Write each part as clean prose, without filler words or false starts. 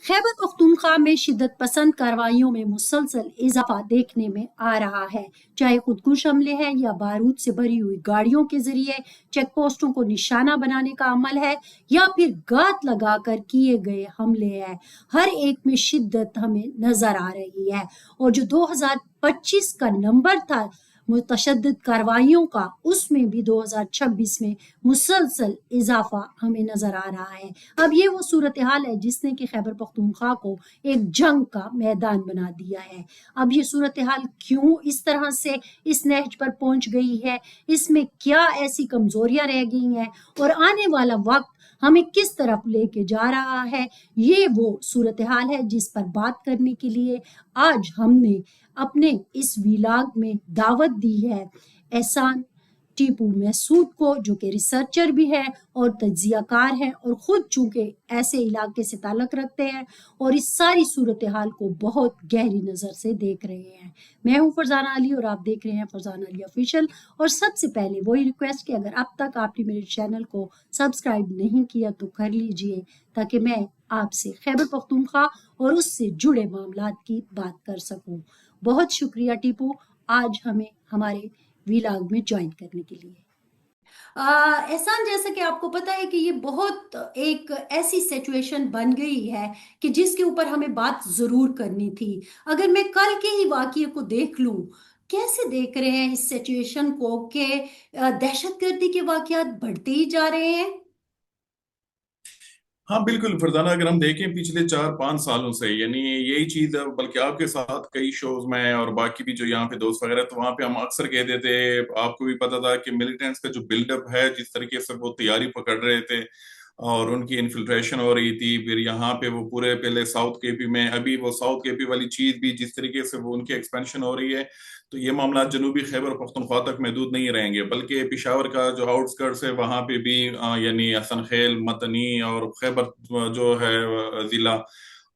खैबर पख्तूनख्वा में शिद्दत पसंद कार्रवाइयों में मुसलसल इजाफा देखने में आ रहा है, चाहे खुदकुश हमले हैं या बारूद से भरी हुई गाड़ियों के जरिए चेक पोस्टों को निशाना बनाने का अमल है या फिर गात लगाकर किए गए हमले हैं। हर एक में शिद्दत हमें नजर आ रही है और जो 2025 का नंबर था मुतशद्दिद कार्रवाइयों का, उसमें भी 2026 में मुसलसल इजाफा हमें नजर आ रहा है। अब ये वो सूरत हाल है जिसने कि खैबर पख्तूनख्वा को एक जंग का मैदान बना दिया है। अब ये सूरत हाल क्यों इस तरह से इस नहज पर पहुंच गई है, इसमें क्या ऐसी कमजोरियां रह गई हैं और आने वाला वक्त हमें किस तरफ लेके जा रहा है, ये वो सूरत हाल है जिस पर बात करने के लिए आज हमने अपने इस वीलाग में दावत दी है एहसान टीपू महसूद को, जो कि रिसर्चर भी है और तज्जियाकार हैं और ख़ुद चूँकि ऐसे इलाके से ताल्लुक़ रखते हैं और इस सारी सूरत हाल को बहुत गहरी नज़र से देख रहे हैं। मैं हूँ फरजाना अली और आप देख रहे हैं फरजाना अली ऑफिशियल। और सबसे पहले वही रिक्वेस्ट कि अगर अब तक आपने मेरे चैनल को सब्सक्राइब नहीं किया तो कर लीजिए, ताकि मैं आपसे खैबर पख्तूनख्वा और उससे जुड़े मामलात की बात कर सकूँ। बहुत शुक्रिया टीपू, आज हमें हमारे वीलाग में ज्वाइन करने के लिए। एहसान, जैसा कि आपको पता है कि ये बहुत एक ऐसी सिचुएशन बन गई है कि जिसके ऊपर हमें बात जरूर करनी थी। अगर मैं कल के ही वाकये को देख लूं, कैसे देख रहे हैं इस सिचुएशन को कि दहशतगर्दी के वाकयात बढ़ते ही जा रहे हैं। हाँ बिल्कुल फरजाना, अगर हम देखें पिछले 4-5 सालों से यानी यही चीज, बल्कि आपके साथ कई शोज में और बाकी भी जो यहाँ पे दोस्त वगैरह, तो वहाँ पे हम अक्सर कह देते, आपको भी पता था कि मिलिटेंट्स का जो बिल्डअप है, जिस तरीके से वो तैयारी पकड़ रहे थे और उनकी इन्फिल्ट्रेशन हो रही थी, फिर यहाँ पे वो पूरे पहले साउथ केपी में, अभी वो साउथ केपी वाली चीज भी जिस तरीके से वो उनकी एक्सपेंशन हो रही है, तो ये मामला जनूबी खैबर पख्तूनख्वा तक महदूद नहीं रहेंगे, बल्कि पेशावर का जो आउटस्कर्ट्स है वहां पे भी यानी हसन खेल, मतनी और खैबर जो है जिला,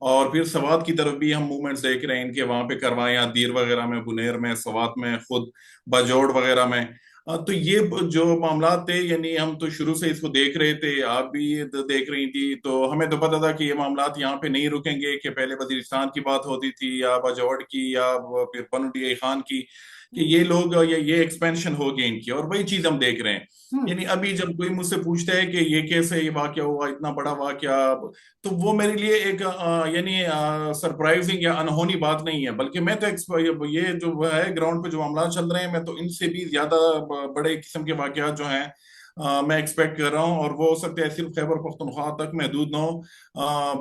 और फिर सवात की तरफ भी हम मूवमेंट्स देख रहे हैं इनके, वहां पे करवाया दीर वगैरह में, बुनेर में, सवात में, खुद बाजोड़ वगैरह में। तो ये जो मामला थे, यानी हम तो शुरू से इसको देख रहे थे, आप भी ये देख रही थी, तो हमें तो पता था कि ये मामला यहाँ पे नहीं रुकेंगे, कि पहले वजीरिस्तान की बात होती थी या बाजौड़ की या फिर पनुडिया खान की, कि ये लोग ये एक्सपेंशन हो गई इनकी, और वही चीज हम देख रहे हैं। यानी अभी जब कोई मुझसे पूछता है कि ये कैसे ये वाकया हुआ, इतना बड़ा वाकया, तो वो मेरे लिए एक यानी सरप्राइजिंग या अनहोनी बात नहीं है, बल्कि मैं तो ये जो है ग्राउंड पे जो मामला चल रहे हैं, मैं तो इनसे भी ज्यादा बड़े किस्म के वाकयात जो हैं मैं एक्सपेक्ट कर रहा हूँ, और वो हो सकते हैं सिर्फ खैबर पख्तूनख्वा तक महदूद ना हो,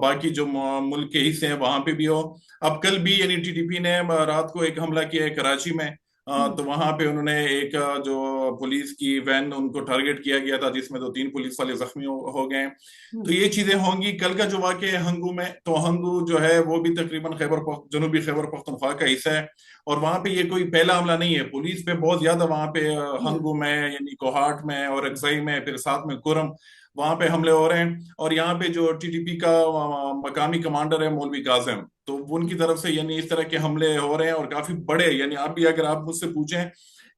बाकी जो मुल्क के हिस्से हैं वहां पे भी हो। अब कल भी यानी टीटीपी ने रात को एक हमला किया है कराची में, तो वहां पे उन्होंने एक जो पुलिस की वैन, उनको टारगेट किया गया था, जिसमें 2-3 पुलिस वाले जख्मी हो गए। तो ये चीजें होंगी। कल का जो वाकया है हंगू में, तो हंगू जो है वो भी तकरीबन जनूबी खैबर पख्तूनख्वा का हिस्सा है, और वहां पे ये कोई पहला हमला नहीं है। पुलिस पे बहुत ज्यादा वहां पे हंगू में, यानी कोहाट में और अक्साई में, फिर साथ में कुरम, वहां पे हमले हो रहे हैं। और यहाँ पे जो टीटीपी का मकामी कमांडर है मौलवी कासिम, तो उनकी तरफ से यानी इस तरह के हमले हो रहे हैं, और काफी बड़े, यानी आप भी अगर आप मुझसे पूछें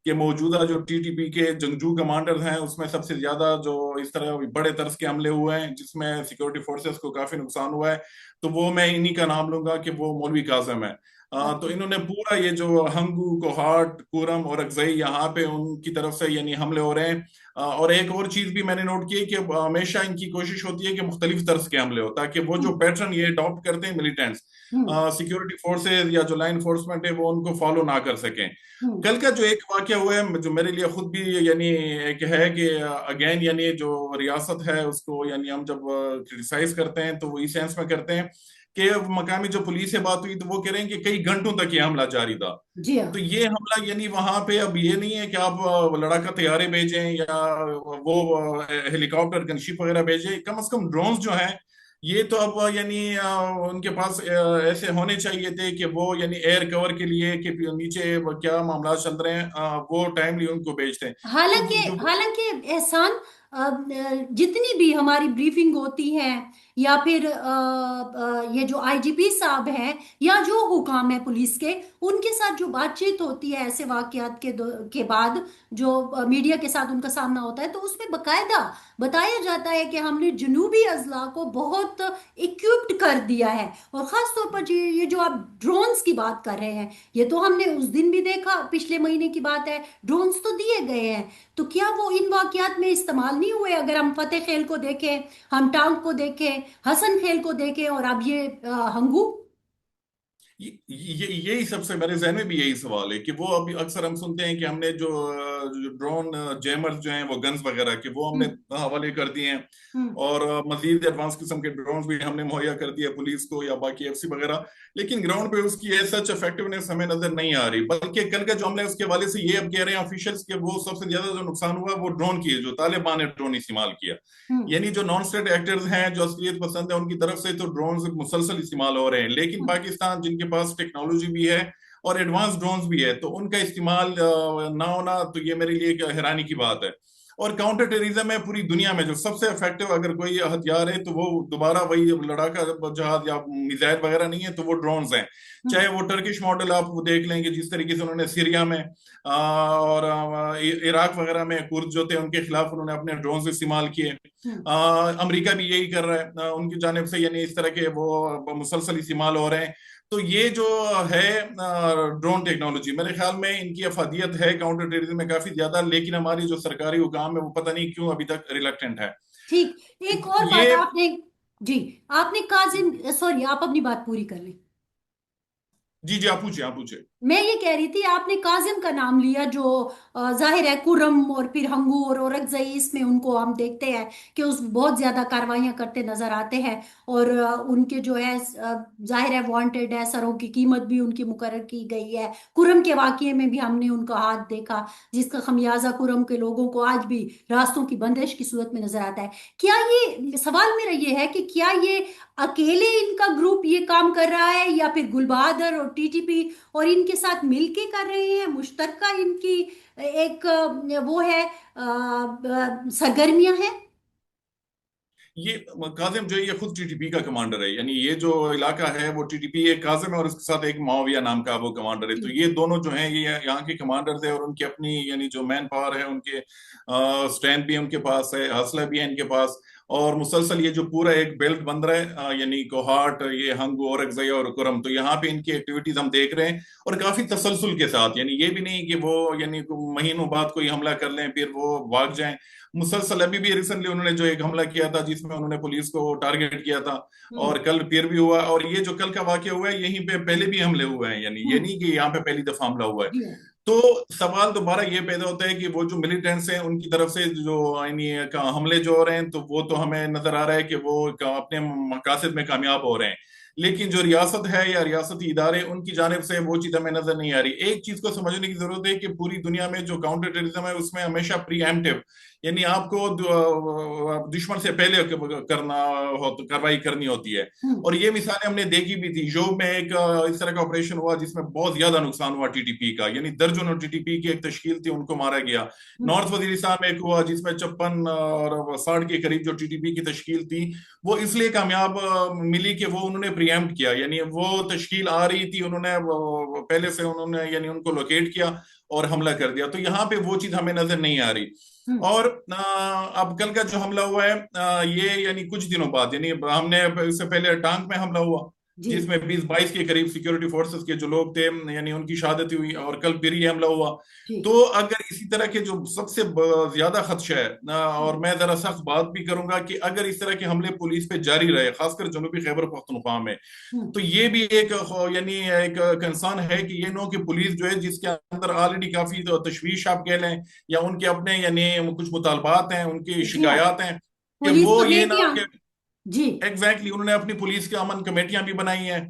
कि मौजूदा जो टीटीपी के जंगजू कमांडर हैं, उसमें सबसे ज्यादा जो इस तरह बड़े तर्ज के हमले हुए हैं जिसमें सिक्योरिटी फोर्सेस को काफी नुकसान हुआ है, तो वो मैं इन्हीं का नाम लूंगा कि वो मौलवी कासिम है। तो इन्होंने पूरा ये जो हंगू, कोहाट, कुरम और अक्सई, यहाँ पे उनकी तरफ से यानी हमले हो रहे हैं। और एक और चीज भी मैंने नोट की है कि हमेशा इनकी कोशिश होती है कि मुख्तलिफ तर्ज के हमले हो, ताकि वो जो पैटर्न ये अडॉप्ट करते हैं मिलिटेंट्स, सिक्योरिटी फोर्सेज या जो लाइन फोर्समेंट है वो उनको फॉलो ना कर सकें। कल का जो एक वाकया हुआ है, जो मेरे लिए खुद भी यानी एक है कि अगेन यानी जो रियासत है उसको, यानी हम जब क्रिटिसाइज करते हैं तो वो इस सेंस में करते हैं कि मकामी जो पुलिस से बात हुई तो वो कह रहे हैं कि कई घंटों तक ये हमला जारी था। जी हाँ। तो ये हमला यानी वहां पे अब ये नहीं है कि आप लड़ाका तैयारे भेजें या वो हेलीकॉप्टर, गनशिप वगैरह भेजें, कम से कम ड्रोन्स जो हैं ये तो अब यानी उनके पास ऐसे होने चाहिए थे कि वो यानी एयर कवर के लिए कि नीचे क्या मामला चल रहे हैं वो टाइमली उनको भेजते हैं। तो हालांकि जो हालांकि एहसान, जितनी भी हमारी ब्रीफिंग होती है या फिर ये जो आईजीपी साहब हैं या जो हुकाम है पुलिस के, उनके साथ जो बातचीत होती है ऐसे वाकयात के बाद, जो मीडिया के साथ उनका सामना होता है, तो उसमें बकायदा बताया जाता है कि हमने जनूबी अजला को बहुत इक्विप्ड कर दिया है। और ख़ास तौर पर ये जो आप ड्रोन्स की बात कर रहे हैं, ये तो हमने उस दिन भी देखा, पिछले महीने की बात है, ड्रोन्स तो दिए गए हैं। तो क्या वो इन वाकयात में इस्तेमाल नहीं हुए? अगर हम फतेह खेल को देखें, हम टांग को देखें, हसन खेल को देखें, और अब ये हंगू। यही सबसे मेरे जहन में भी यही सवाल है कि वो अभी अक्सर हम सुनते हैं कि हमने जो ड्रोन जैमर्स जो हैं वो गन्स वगैरह के वो हमने हम्म। हवाले कर दिए हैं। हम्म। और मजीद एडवांस किस्म के ड्रोन भी हमने मुहैया कर दिए पुलिस को या बाकी एफसी वगैरह। लेकिन ग्राउंड पे उसकी सच इफेक्टिवनेस हमें नजर नहीं आ रही। बल्कि कल का जो हमला है उसके हवाले से ये अब कह रहे हैं ऑफिशियल्स के वो सबसे ज्यादा जो नुकसान हुआ वो ड्रोन की है, जो तालिबान ने ड्रोन इस्तेमाल किया। हम्म। यानी जो नॉन स्टेट एक्टर्स हैं जो असलियत पसंद है उनकी तरफ से तो ड्रोन मुसलसल इस्तेमाल हो रहे हैं, लेकिन हम्म। पाकिस्तान जिनके पास टेक्नोलॉजी भी है और एडवांस ड्रोन्स भी है तो उनका इस्तेमाल ना होना तो ये मेरे लिए एक हैरानी की बात है। और काउंटर टेररिज्म है पूरी दुनिया में जो सबसे इफेक्टिव अगर कोई हथियार है तो वो दोबारा वही लड़ाका जहाज या मिसाइल वगैरह नहीं है तो वो ड्रोन्स हैं। हम्म। चाहे वो टर्किश मॉडल आप वो देख लेंगे जिस तरीके से उन्होंने सीरिया में और इराक वगैरह में कुर्द जो थे उनके खिलाफ उन्होंने अपने ड्रोन्स इस्तेमाल किए। हम्म। अमेरिका भी यही कर रहा है उनकी जानिब से, यानी इस तरह के वो मुसलसल इस्तेमाल हो रहे हैं। तो ये जो है ड्रोन टेक्नोलॉजी मेरे ख्याल में इनकी अफादियत है काउंटर टेररिज्म में काफी ज्यादा, लेकिन हमारी जो सरकारी हुकाम है वो पता नहीं क्यों अभी तक रिलक्टेंट है। ठीक। एक और बात ये आपने, जी, आपने काजिम, सॉरी, आप अपनी बात पूरी कर लें। जी जी, आप पूछिए आप पूछिए। मैं ये कह रही थी, आपने काजिम का नाम लिया, जो जाहिर है कुरम और फिर हंगू और औरंगजेब, इसमें उनको हम देखते हैं कि उस बहुत ज्यादा कार्रवाइयां करते नजर आते हैं। और उनके जो है जाहिर है वांटेड है, सरों की कीमत भी उनकी मुकर्रर की गई है। कुरम के वाकये में भी हमने उनका हाथ देखा, जिसका खमियाजा कुरम के लोगों को आज भी रास्तों की बंदिश की सूरत में नजर आता है। क्या ये सवाल मेरा ये है कि क्या ये अकेले इनका ग्रुप ये काम कर रहा है, या फिर गुलबहादुर और टीटीपी और इनके साथ मिलके कर रहे हैं? मुश्तरका इनकी एक वो है, सरगर्मियां हैं। ये काजिम जो है ये खुद टीटीपी का कमांडर है, यानी ये जो इलाका है वो टीटीपी एक काजिम है और उसके साथ एक माविया नाम का वो कमांडर है। तो जी। ये दोनों जो हैं ये यहाँ के कमांडर्स है और उनकी अपनी यानी जो मैन पावर है उनके स्ट्रेंथ भी उनके पास है, हौसला भी है इनके पास। और मुसलसल ये जो पूरा एक बेल्ट बन रहा है यानी कोहाट, ये हंगू और अगजई और कुरम, तो यहाँ पे इनकी एक्टिविटीज हम देख रहे हैं और काफी तसलसल के साथ। यानी ये भी नहीं कि वो यानी महीनों बाद कोई हमला कर लें फिर वो भाग जाएं। मुसलसल अभी भी रिसेंटली उन्होंने जो एक हमला किया था जिसमें उन्होंने पुलिस को टारगेट किया था हम्म। और कल फिर भी हुआ। और ये जो कल का वाकया हुआ है यहीं पे पहले भी हमले हुए हैं, यानी ये हम्म। नहीं कि यहाँ पे पहली दफा हमला हुआ है। जी हाँ। तो सवाल दोबारा ये पैदा होता है कि वो जो मिलिटेंट्स हैं उनकी तरफ से जो यानी हमले जो हो रहे हैं तो वो तो हमें नजर आ रहा है कि वो अपने मकासद में कामयाब हो रहे हैं, लेकिन जो रियासत है या रियासती इदारे उनकी जानिब से वो चीज हमें नजर नहीं आ रही। एक चीज को समझने की जरूरत है कि पूरी दुनिया में जो काउंटर टेररिज्म है उसमें हमेशा प्रीएम्प्टिव, यानी आपको दुश्मन से पहले करना हो तो कार्रवाई करनी होती है। हम्म। और ये मिसालें हमने देखी भी थी। जो में एक इस तरह का ऑपरेशन हुआ जिसमें बहुत ज्यादा नुकसान हुआ टीटीपी का, यानी दर्जनों टीटीपी की एक तश्कील थी उनको मारा गया। हम्म। नॉर्थ वजीरिस्तान में एक हुआ जिसमें 56 और 60 के करीब जो टीटीपी की तश्कील थी वो इसलिए कामयाब मिली कि वो उन्होंने प्रीएम्प्ट किया, यानी वो तश्कील आ रही थी, उन्होंने पहले से उन्होंने यानी उनको लोकेट किया और हमला कर दिया। तो यहाँ पे वो चीज हमें नजर नहीं आ रही। हम्म। और अब कल का जो हमला हुआ है ये यानी कुछ दिनों बाद, यानी हमने इससे पहले टांग में हमला हुआ जी। जिसमें 20-22 के करीब सिक्योरिटी फोर्सेस के जो लोग थे यानी उनकी शहादत हुई, और कल फिर ये हमला हुआ। जी। तो अगर इसी तरह के जो सबसे ज्यादा खदशा है और मैं जरा सख्त बात भी करूंगा कि अगर इस तरह के हमले पुलिस पे जारी रहे खासकर जनूबी खैबर पख्तूनख्वा में, हम्म। तो ये भी एक यानी एक कंसर्न है कि ये नो कि पुलिस जो है जिसके अंदर ऑलरेडी काफी तो तशवीश आप कह लें या उनके अपने यानी कुछ मुतालबात हैं, उनकी जी हाँ। शिकायत हैं कि पुलिस वो तो ये ना बेटियां। कि जी। एग्जैक्टली उन्होंने अपनी पुलिस के अमन कमेटियां भी बनाई हैं।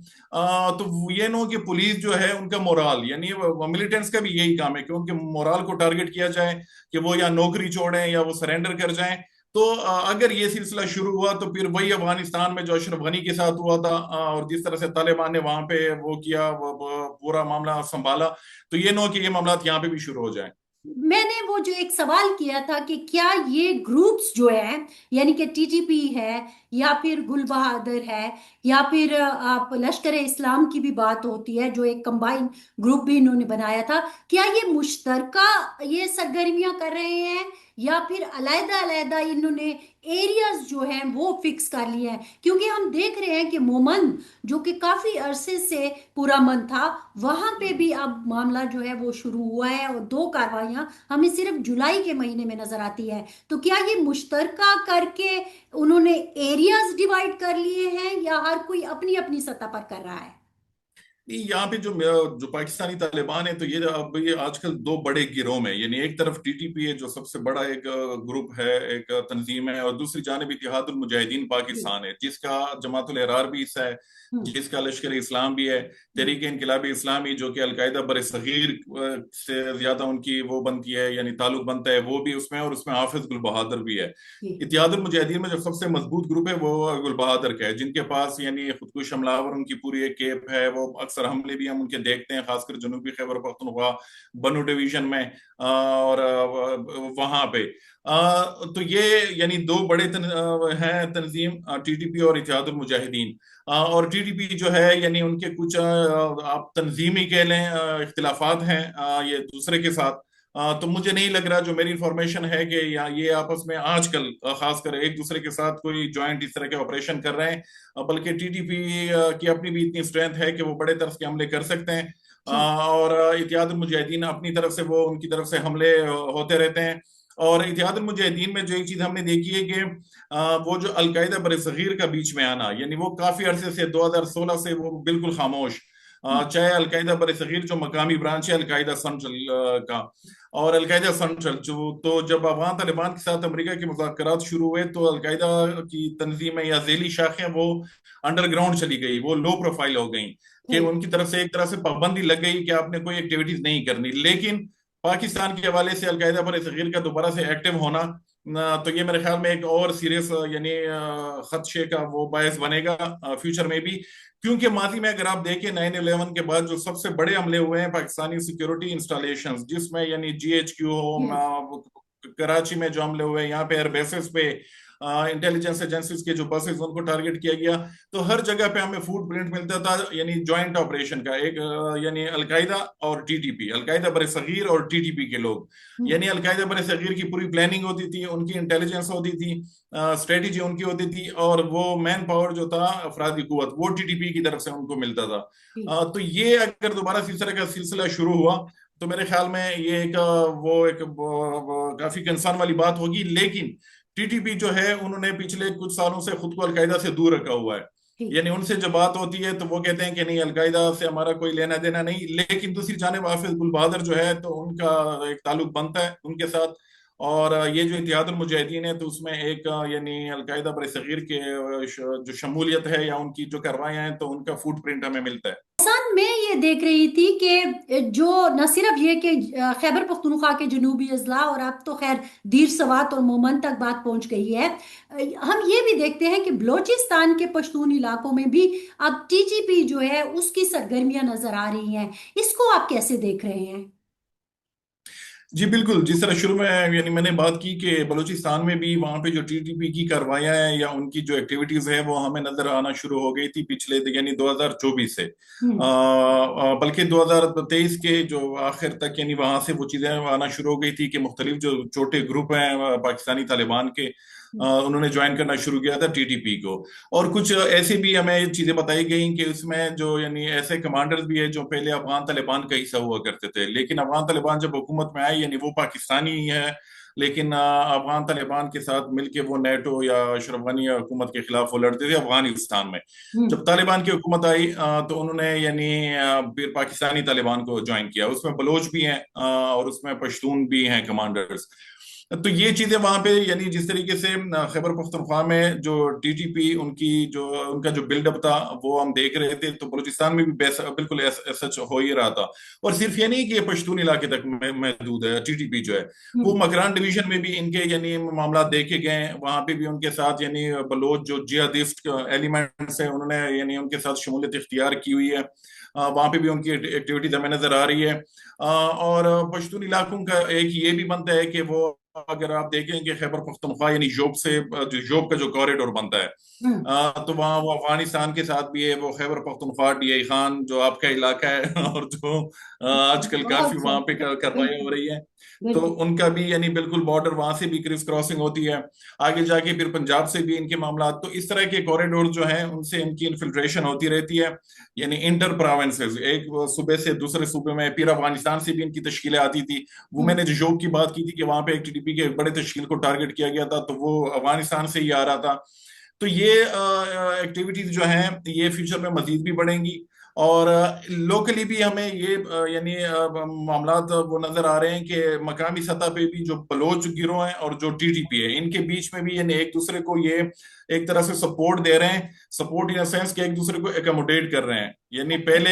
तो ये नो कि पुलिस जो है उनका मोराल, यानी मिलिटेंट्स का भी यही काम है कि उनके मोराल को टारगेट किया जाए कि वो या नौकरी छोड़ें या वो सरेंडर कर जाएं। तो अगर ये सिलसिला शुरू हुआ तो फिर वही अफगानिस्तान में जो अशरफ गनी के साथ हुआ था और जिस तरह से तालिबान ने वहां पे वो किया, वो पूरा मामला संभाला, तो ये नो कि ये मामला यहाँ पे भी शुरू हो जाए। میں نے وہ جو ایک سوال کیا تھا کہ کیا یہ گروپس جو ہیں، یعنی کہ ٹی ٹی پی ہے یا پھر گل بہادر ہے یا پھر آپ لشکر اسلام کی بھی بات ہوتی ہے جو ایک کمبائن گروپ بھی انہوں نے بنایا تھا، کیا یہ مشترکہ یہ سرگرمیاں کر رہے ہیں یا پھر علیحدہ علیحدہ انہوں نے ایریاز جو ہیں وہ فکس کر لیے ہیں؟ کیونکہ ہم دیکھ رہے ہیں کہ مومن جو کہ کافی عرصے سے پورا من تھا، وہاں پہ بھی اب معاملہ جو ہے وہ شروع ہوا ہے، اور دو کارروائیاں ہمیں صرف جولائی کے مہینے میں نظر آتی ہے۔ تو کیا یہ مشترکہ کر کے انہوں نے ایریاز ڈیوائیڈ کر لیے ہیں یا ہر کوئی اپنی اپنی سطح پر کر رہا ہے؟ یہاں پہ جو پاکستانی طالبان ہے تو یہ اب یہ آج کل دو بڑے گروہ میں، یعنی ایک طرف ٹی ٹی پی ہے جو سب سے بڑا ایک گروپ ہے، ایک تنظیم ہے، اور دوسری جانب اتحاد المجاہدین جی۔ پاکستان ہے جس کا جماعت الاحرار بھی حصہ ہے، ہوں۔ جس کا لشکر اسلام بھی ہے، ہوں۔ تحریک انقلابی اسلامی جو کہ القاعدہ بر صغیر سے زیادہ ان کی وہ بنتی ہے، یعنی تعلق بنتا ہے، وہ بھی اس میں، اور اس میں حافظ گل بہادر بھی ہے۔ جی۔ اتحاد المجاہدین میں جو سب سے مضبوط گروپ ہے وہ گل بہادر کا ہے، جن کے پاس یعنی خودکش حملہ آور ان کی پوری ایک کیپ ہے، وہ اکثر حملے بھی ہم ان کے دیکھتے ہیں، خاص کر جنوبی خیبر پختونخوا بنو ڈویژن میں اور وہاں پہ تو یہ یعنی دو بڑے ہیں تنظیم، ٹی ٹی پی اور اتحاد المجاہدین۔ اور ٹی ٹی پی جو ہے یعنی ان کے کچھ آپ تنظیمی کہہ لیں اختلافات ہیں یہ دوسرے کے ساتھ، تو مجھے نہیں لگ رہا، جو میری انفارمیشن ہے کہ یہ آپس میں آج کل خاص کر ایک دوسرے کے ساتھ کوئی جوائنٹ اس طرح کے آپریشن کر رہے ہیں، بلکہ ٹی ٹی پی کی اپنی بھی اتنی اسٹرینتھ ہے کہ وہ بڑے طرف کے حملے کر سکتے ہیں، جی۔ اور اتحاد المجاہدین اپنی طرف سے وہ ان کی طرف سے حملے ہوتے رہتے ہیں۔ اور اتحاد المجاہدین میں جو ایک چیز ہم نے دیکھی ہے کہ وہ جو القاعدہ بر صغیر کا بیچ میں آنا، یعنی وہ کافی عرصے سے 2016 سے وہ بالکل خاموش، چاہے القاعدہ بر صغیر جو مقامی برانچ ہے القاعدہ سنٹرل کا، اور القاعدہ سنٹرل تو جب افغان طالبان کے ساتھ امریکہ کے مذاکرات شروع ہوئے تو القاعدہ کی تنظیمیں یا ذیلی شاخیں وہ انڈر گراؤنڈ چلی گئی، وہ لو پروفائل ہو گئیں، کہ ان کی طرف سے ایک طرح سے پابندی لگ گئی کہ آپ نے کوئی ایکٹیویٹیز نہیں کرنی۔ لیکن پاکستان کے حوالے سے القاعدہ بر صغیر کا دوبارہ سے ایکٹیو ہونا، تو یہ میرے خیال میں ایک اور سیریس یعنی خدشے کا وہ باعث بنے گا فیوچر میں بھی، کیونکہ ماضی میں اگر آپ دیکھیں 9/11 کے بعد جو سب سے بڑے حملے ہوئے ہیں پاکستانی سیکیورٹی انسٹالیشنز، جس میں یعنی جی ایچ کیو ہو، کراچی میں جو حملے ہوئے، یہاں پہ ایئر بیسز پہ انٹیلیجنس ایجنسیز کے جو بسز ان کو ٹارگٹ کیا گیا، تو ہر جگہ پہ ہمیں فوٹ پرنٹ ملتا تھا، یعنی جوائنٹ آپریشن کا ایک، یعنی القاعدہ اور ٹی ٹی پی، القاعدہ بر صغیر اور ٹی ٹی پی کے لوگ، یعنی القاعدہ بر صغیر کی پوری پلاننگ ہوتی تھی، ان کی انٹیلیجنس ہوتی تھی، اسٹریٹجی ان کی ہوتی تھی، اور وہ مین پاور جو تھا افرادی قوت وہ ٹی ٹی پی کی طرف سے ان کو ملتا تھا۔ تو یہ اگر دوبارہ اس طرح کا سلسلہ شروع ہوا تو میرے خیال میں یہ ایک کافی کنسرن والی بات ہوگی، لیکن ٹی ٹی پی جو ہے انہوں نے پچھلے کچھ سالوں سے خود کو القاعدہ سے دور رکھا ہوا ہے، یعنی ان سے جب بات ہوتی ہے تو وہ کہتے ہیں کہ نہیں، القاعدہ سے ہمارا کوئی لینا دینا نہیں، لیکن دوسری جانب حافظ گل بہادر جو ہے تو ان کا ایک تعلق بنتا ہے ان کے ساتھ، اور یہ جو اتحاد المجاہدین ہے تو اس میں ایک یعنی القاعدہ بر صغیر کے جو شمولیت ہے یا ان کی جو کاروائیاں ہیں تو ان کا فوٹ پرنٹ ہمیں ملتا ہے۔ احسان، میں یہ دیکھ رہی تھی کہ جو نہ صرف یہ کہ خیبر پختونخوا کے جنوبی اضلاع اور اب تو خیر دیر سوات اور مومن تک بات پہنچ گئی ہے، ہم یہ بھی دیکھتے ہیں کہ بلوچستان کے پشتون علاقوں میں بھی اب ٹی ٹی پی جو ہے اس کی سرگرمیاں نظر آ رہی ہیں، اس کو آپ کیسے دیکھ رہے ہیں؟ جی بالکل، جس طرح شروع میں یعنی میں نے بات کی کہ بلوچستان میں بھی وہاں پہ جو ٹی ٹی پی کی کاروائیاں ہیں یا ان کی جو ایکٹیویٹیز ہیں وہ ہمیں نظر آنا شروع ہو گئی تھی پچھلے یعنی 2024 سے، بلکہ 2023 کے جو آخر تک یعنی وہاں سے وہ چیزیں آنا شروع ہو گئی تھی کہ مختلف جو چھوٹے گروپ ہیں پاکستانی طالبان کے، انہوں نے جوائن کرنا شروع کیا تھا ٹی ٹی پی کو، اور کچھ ایسی بھی ہمیں چیزیں بتائی گئیں کہ اس میں جو یعنی ایسے کمانڈرز بھی ہیں جو پہلے افغان طالبان کا حصہ ہوا کرتے تھے، لیکن افغان طالبان جب حکومت میں آئی یعنی وہ پاکستانی ہی ہے، لیکن افغان طالبان کے ساتھ مل کے وہ نیٹو یا اشرف غنی حکومت کے خلاف وہ لڑتے تھے افغانستان میں۔ جب طالبان کی حکومت آئی تو انہوں نے یعنی پھر پاکستانی طالبان کو جوائن کیا، اس میں بلوچ بھی ہیں اور اس میں پشتون بھی ہیں کمانڈرز، تو یہ چیزیں وہاں پہ یعنی جس طریقے سے خیبر پختونخوا میں جو ٹی ٹی پی ان کا جو بلڈ اپ تھا وہ ہم دیکھ رہے تھے، تو بلوچستان میں بھی بالکل سچ ہو ہی رہا تھا. اور صرف یہ نہیں کہ یہ پشتون علاقے تک محدود ہے، ٹی ٹی پی جو ہے وہ مکران ڈویژن میں بھی ان کے یعنی معاملات دیکھے گئے. وہاں پہ بھی ان کے ساتھ یعنی بلوچ جو جہادسٹ ایلیمنٹس ہیں انہوں نے یعنی ان کے ساتھ شمولیت اختیار کی ہوئی ہے. وہاں پہ بھی ان کی ایکٹیویٹیز ہمیں نظر آ رہی ہے. اور پشتون علاقوں کا ایک یہ بھی بنتا ہے کہ وہ اگر آپ دیکھیں کہ خیبر پختونخوا یعنی جوب کا جو کوریڈور بنتا ہے، تو وہاں وہ افغانستان کے ساتھ بھی ہے. وہ خیبر پختونخوا ڈی ائی خان جو آپ کا علاقہ ہے اور جو آج کل کافی بہت وہاں صحیح. پہ کارروائیاں ہو بالکل رہی ہیں، تو بالکل. ان کا بھی یعنی بالکل بارڈر وہاں سے بھی کراسنگ ہوتی ہے. آگے جا کے پھر پنجاب سے بھی ان کے معاملات. تو اس طرح کے کوریڈور جو ہیں ان سے ان کی انفلٹریشن ہوتی رہتی ہے، یعنی انٹر پراونسز، ایک صوبے سے دوسرے صوبے میں. پھر افغانستان سے بھی ان کی تشکیلیں آتی تھی. وہ میں نے جو جوب کی بات کی تھی کہ وہاں پہ ایک ٹی ٹی پی کے ایک بڑے تشکیل کو ٹارگٹ کیا گیا تھا، تو وہ افغانستان سے ہی آ رہا تھا. تو یہ ایکٹیویٹیز جو ہیں یہ فیوچر میں مزید بھی بڑھیں گی. اور لوکلی بھی ہمیں یہ یعنی معاملات وہ نظر آ رہے ہیں کہ مقامی سطح پہ بھی جو بلوچ گروہ ہیں اور جو ٹی ٹی پی ہے ان کے بیچ میں بھی یعنی ایک دوسرے کو یہ ایک طرح سے سپورٹ دے رہے ہیں. سپورٹ ان سینس کہ ایک دوسرے کو ایکوموڈیٹ کر رہے ہیں. یعنی پہلے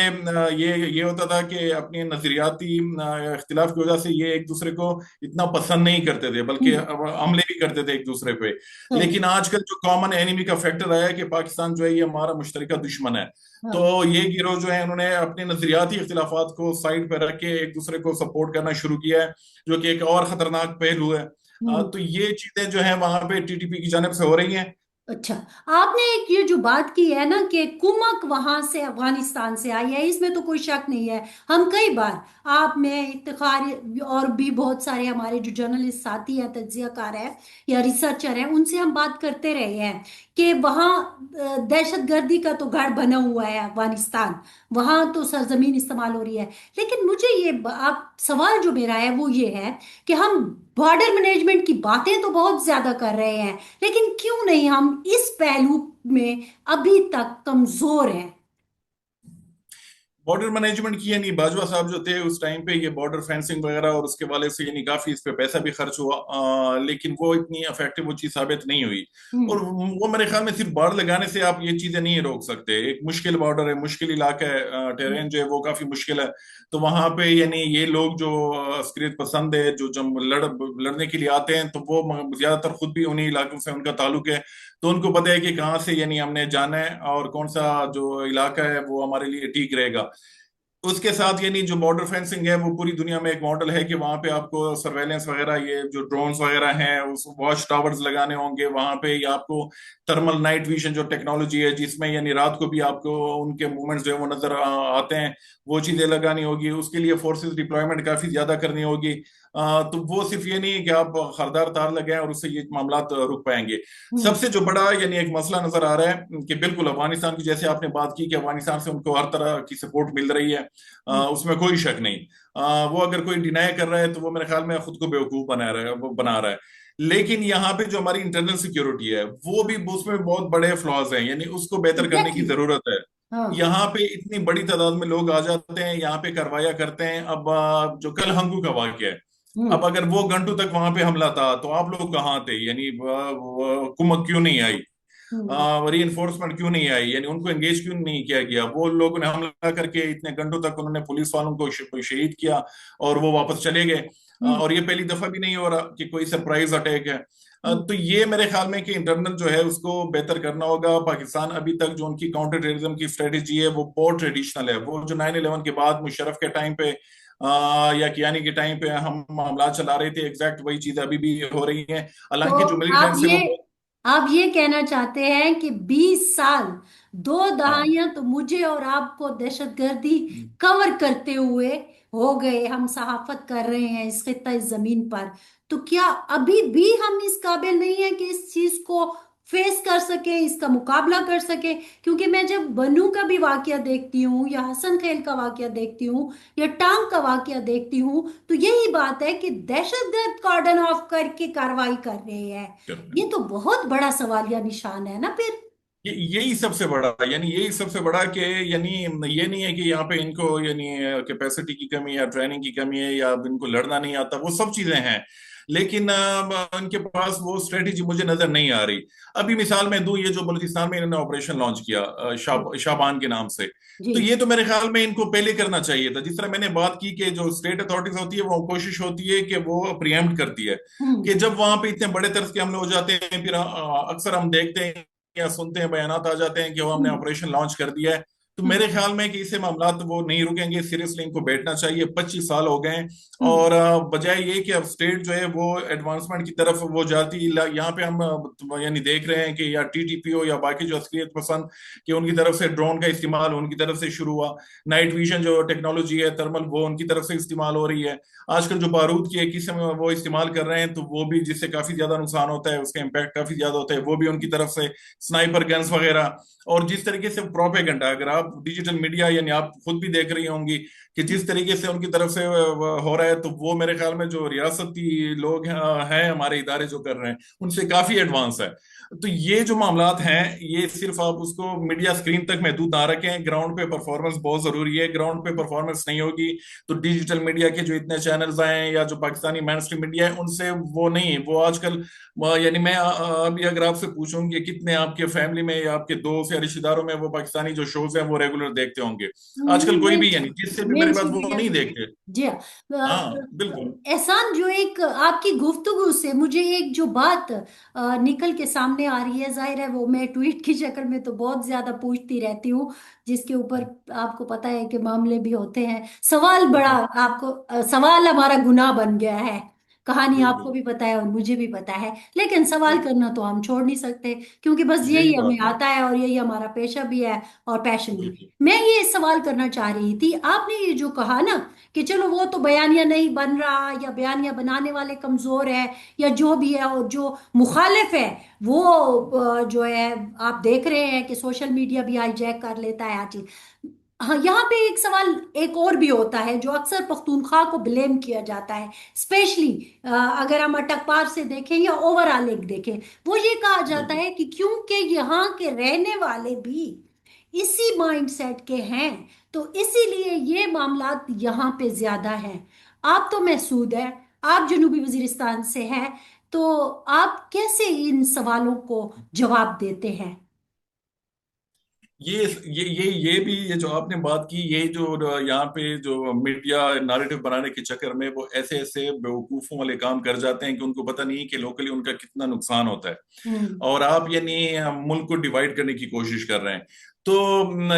یہ ہوتا تھا کہ اپنی نظریاتی اختلاف کی وجہ سے یہ ایک دوسرے کو اتنا پسند نہیں کرتے تھے، بلکہ حملے بھی کرتے تھے ایک دوسرے پہ. صحیح. لیکن آج کل جو کامن اینیمی کا فیکٹر آیا ہے کہ پاکستان جو ہے یہ ہمارا مشترکہ دشمن ہے، تو یہ گروہ جو ہے انہوں نے اپنے نظریاتی اختلافات کو سائڈ پہ رکھ کے ایک دوسرے کو سپورٹ کرنا شروع کیا ہے، جو کہ ایک اور خطرناک پہلو ہے. تو یہ چیزیں جو ہیں وہاں پہ ٹی ٹی پی کی جانب سے ہو رہی ہیں. اچھا. آپ نے ایک یہ جو بات کی ہے نا کہ کمک وہاں سے افغانستان سے آئی ہے، اس میں تو کوئی شک نہیں ہے. ہم کئی بار آپ میں افتخار اور بھی بہت سارے ہمارے جو جرنلسٹ ساتھی ہیں، تجزیہ کار ہیں یا ریسرچر ہیں، ان سے ہم بات کرتے رہے ہیں کہ وہاں دہشت گردی کا تو گڑھ بنا ہوا ہے افغانستان، وہاں تو سرزمین استعمال ہو رہی ہے. لیکن مجھے یہ آپ سوال جو میرا ہے وہ یہ ہے کہ ہم بارڈر مینجمنٹ کی باتیں تو بہت زیادہ کر رہے ہیں، لیکن کیوں نہیں ہم اس پہلو میں ابھی تک کمزور ہیں؟ بارڈر مینجمنٹ کی یعنی باجوہ صاحب جو تھے اس ٹائم پہ یہ بارڈر فینسنگ وغیرہ اور اس کے والے سے یعنی کافی اس پہ پیسہ بھی خرچ ہوا، لیکن وہ اتنی افیکٹو وہ چیز ثابت نہیں ہوئی. اور وہ میرے خیال میں صرف بارڈر لگانے سے آپ یہ چیزیں نہیں روک سکتے. ایک مشکل بارڈر ہے، مشکل علاقہ ہے، ٹیرین جو ہے وہ کافی مشکل ہے. تو وہاں پہ یعنی یہ لوگ جو عسکریت پسند ہے جو جب لڑنے کے لیے آتے ہیں تو وہ زیادہ تر خود بھی انہی علاقوں سے ان کا تعلق ہے، تو ان کو پتہ ہے کہ کہاں سے یعنی ہم نے جانا ہے اور کون سا جو علاقہ ہے وہ ہمارے لیے ٹھیک رہے گا. اس کے ساتھ یعنی جو بارڈر فینسنگ ہے وہ پوری دنیا میں ایک ماڈل ہے کہ وہاں پہ آپ کو سرویلنس وغیرہ یہ جو ڈرونز وغیرہ ہیں اس واچ ٹاورز لگانے ہوں گے وہاں پہ، یا آپ کو تھرمل نائٹ ویژن جو ٹیکنالوجی ہے جس میں یعنی رات کو بھی آپ کو ان کے موومنٹس جو ہیں وہ نظر آتے ہیں، وہ چیزیں لگانی ہوگی. اس کے لیے فورسز ڈپلائمنٹ کافی زیادہ کرنی ہوگی. تو وہ صرف یہ نہیں کہ آپ خاردار تار لگائیں اور اس سے یہ معاملات رک پائیں گے. سب سے جو بڑا یعنی ایک مسئلہ نظر آ رہا ہے کہ بالکل افغانستان کی جیسے آپ نے بات کی کہ افغانستان سے ان کو ہر طرح کی سپورٹ مل رہی ہے، اس میں کوئی شک نہیں. وہ اگر کوئی ڈینائی کر رہا ہے تو وہ میرے خیال میں خود کو بیوقوف بنا رہا ہے. لیکن یہاں پہ جو ہماری انٹرنل سیکیورٹی ہے وہ بھی اس میں بہت بڑے فلاز ہیں، یعنی اس کو بہتر کرنے کی ایگزیکٹلی. ضرورت ہے. ہاں. یہاں پہ اتنی بڑی تعداد میں لوگ آ جاتے ہیں، یہاں پہ کارروائیاں کرتے ہیں. اب جو کل ہنگو کا واقعہ ہے، اب اگر وہ گھنٹوں تک وہاں پہ حملہ تھا تو آپ لوگ کہاں تھے؟ یعنی کمک کیوں نہیں آئی؟ ری انفورسمنٹ کیوں نہیں آئی؟ یعنی ان کو انگیج کیوں نہیں کیا گیا؟ وہ لوگوں نے حملہ کر کے اتنے گھنٹوں تک انہوں نے پولیس والوں کو شہید کیا اور وہ واپس چلے گئے. اور یہ پہلی دفعہ بھی نہیں ہو رہا کہ کوئی سرپرائز اٹیک ہے. تو یہ میرے خیال میں کہ انٹرنل جو ہے اس کو بہتر کرنا ہوگا. پاکستان ابھی تک جو ان کی کاؤنٹر ٹیررزم کی اسٹریٹجی ہے وہ بہت ٹریڈیشنل ہے. وہ جو 9/11 کے بعد مشرف کے ٹائم پہ یا کیانی کے ٹائم پہ ہم معاملات چلا رہے تھے، ایگزیکٹ وہی چیزیں ابھی بھی ہو رہی ہیں. تو حالانکہ جو آپ ملیٹنٹس ہیں وہ یہ آپ یہ کہنا چاہتے ہیں کہ 20 سال، دو ہاں دہائیاں تو مجھے اور آپ کو دہشت گردی کور کرتے ہوئے ہو گئے، ہم صحافت کر رہے ہیں اس خطہ اس زمین پر. تو کیا ابھی بھی ہم اس قابل نہیں ہیں کہ اس چیز کو فیس کر سکیں، اس کا مقابلہ کر سکیں؟ کیونکہ میں جب بنو کا بھی واقعہ دیکھتی ہوں یا حسن خیل کا واقعہ دیکھتی ہوں یا ٹانگ کا واقعہ دیکھتی ہوں تو یہی بات ہے کہ دہشت گرد کارڈن آف کر کے کاروائی کر رہے ہیں. یہ تو بہت بڑا سوالیہ نشان ہے نا پھر. یہی سب سے بڑا، یعنی یہی سب سے بڑا کہ یعنی یہ نہیں ہے کہ یہاں پہ ان کو یعنی کیپیسٹی کی کمی یا ٹریننگ کی کمی ہے یا ان کو لڑنا نہیں آتا، وہ سب چیزیں ہیں. لیکن ان کے پاس وہ اسٹریٹجی مجھے نظر نہیں آ رہی. ابھی مثال میں دوں، یہ جو بلوچستان میں انہوں نے آپریشن لانچ کیا شابان کے نام سے، جی تو یہ تو میرے خیال میں ان کو پہلے کرنا چاہیے تھا. جس طرح میں نے بات کی کہ جو اسٹیٹ اتھارٹیز ہوتی ہے وہ کوشش ہوتی ہے کہ وہ پریمپٹ کرتی ہے، ہوں کہ جب وہاں پہ اتنے بڑے طرز کے حملے ہو جاتے ہیں، پھر اکثر ہم دیکھتے ہیں یا سنتے ہیں، بیانات آ جاتے ہیں کہ وہ ہم نے ہوں آپریشن لانچ کر دیا ہے. تو ہوں میرے خیال میں کہ اس سے معاملات وہ نہیں رکیں گے. سیریسلی ان کو بیٹھنا چاہیے. 25 سال ہو گئے ہیں، ہوں اور بجائے یہ کہ اب اسٹیٹ جو ہے وہ ایڈوانسمنٹ کی طرف وہ جاتی، یہاں پہ ہم یعنی دیکھ رہے ہیں کہ یا ٹی ٹی پی ہو یا باقی جو عسکریت پسند، کہ ان کی طرف سے ڈرون کا استعمال ان کی طرف سے شروع ہوا. نائٹ ویژن جو ٹیکنالوجی ہے تھرمل، وہ ان کی طرف سے استعمال ہو رہی ہے. آج کل جو بارود کی ایک قسم وہ استعمال کر رہے ہیں، تو وہ بھی جس سے کافی زیادہ نقصان ہوتا ہے، اس کا امپیکٹ کافی زیادہ ہوتا ہے، وہ بھی ان کی طرف سے. سنائپر گنز وغیرہ. اور جس طریقے سے پروپیگنڈا، اگر آپ ڈیجیٹل میڈیا یعنی آپ خود بھی دیکھ رہی ہوں گی کہ جس طریقے سے ان کی طرف سے ہو رہا ہے، تو وہ میرے خیال میں جو ریاستی لوگ ہیں ہمارے ادارے جو کر رہے ہیں ان سے کافی ایڈوانس ہے. تو یہ جو معاملات ہیں، یہ صرف آپ اس کو میڈیا سکرین تک محدود نہ رکھیں. گراؤنڈ پہ پرفارمنس بہت ضروری ہے. گراؤنڈ پہ پرفارمنس نہیں ہوگی تو ڈیجیٹل میڈیا کے جو اتنے چینلز ہیں یا جو پاکستانی مین اسٹریم میڈیا ہے، ان سے وہ نہیں. وہ آج کل یعنی میں ابھی اگر آپ سے پوچھوں کہ کتنے آپ کے فیملی میں یا آپ کے دوست یا رشتے داروں میں وہ پاکستانی جو شوز ہیں وہ ریگولر دیکھتے ہوں گے؟ آج کل کوئی بھی یعنی جس سے بھی مین میرے اسٹریم بات وہ میڈیا نہیں پہ. دیکھتے. جی ہاں ہاں بالکل. احسان، جو ایک آپ کی گفتگو سے مجھے ایک جو بات نکل کے سامنے آ رہی ہے، ظاہر ہے وہ میں ٹویٹ کی شکل میں تو بہت زیادہ پوچھتی رہتی ہوں، جس کے اوپر آپ کو پتا ہے کہ معاملے بھی ہوتے ہیں. سوال بڑا، بالکل آپ کو سوال ہمارا گناہ بن گیا ہے. کہانی آپ کو بالکل بھی پتا ہے اور مجھے بھی پتا ہے، لیکن سوال بالکل. کرنا تو ہم چھوڑ نہیں سکتے، کیونکہ بس یہی یہی ہمیں بات ہے. آتا ہے اور یہی ہمارا پیشہ بھی ہے اور پیشن بھی. بالکل میں یہ سوال کرنا چاہ رہی تھی، آپ نے یہ جو کہا نا کہ چلو وہ تو بیانیہ نہیں بن رہا، یا بیانیہ بنانے والے کمزور ہے، یا جو بھی ہے، اور جو مخالف ہے وہ جو ہے آپ دیکھ رہے ہیں کہ سوشل میڈیا بھی ہائی جیک کر لیتا ہے ہر چیز. ہاں، یہاں پہ ایک سوال ایک اور بھی ہوتا ہے جو اکثر پختونخوا کو بلیم کیا جاتا ہے، اسپیشلی اگر ہم اٹک پار سے دیکھیں یا اوور آل ایک دیکھیں. وہ یہ کہا جاتا بالکل. ہے کہ کیونکہ یہاں کے رہنے والے بھی اسی مائنڈ سیٹ کے ہیں، تو اسی لیے یہ معاملات یہاں پہ زیادہ ہیں. آپ تو محسود ہے، آپ جنوبی وزیرستان سے ہیں، تو آپ کیسے ان سوالوں کو جواب دیتے ہیں؟ یہ بھی یہ جو آپ نے بات کی، یہ جو یہاں پہ جو میڈیا ناریٹو بنانے کے چکر میں وہ ایسے ایسے بیوقوفوں والے کام کر جاتے ہیں کہ ان کو پتہ نہیں کہ لوکلی ان کا کتنا نقصان ہوتا ہے. ہوں اور آپ یعنی ملک کو ڈیوائڈ کرنے کی کوشش کر رہے ہیں. تو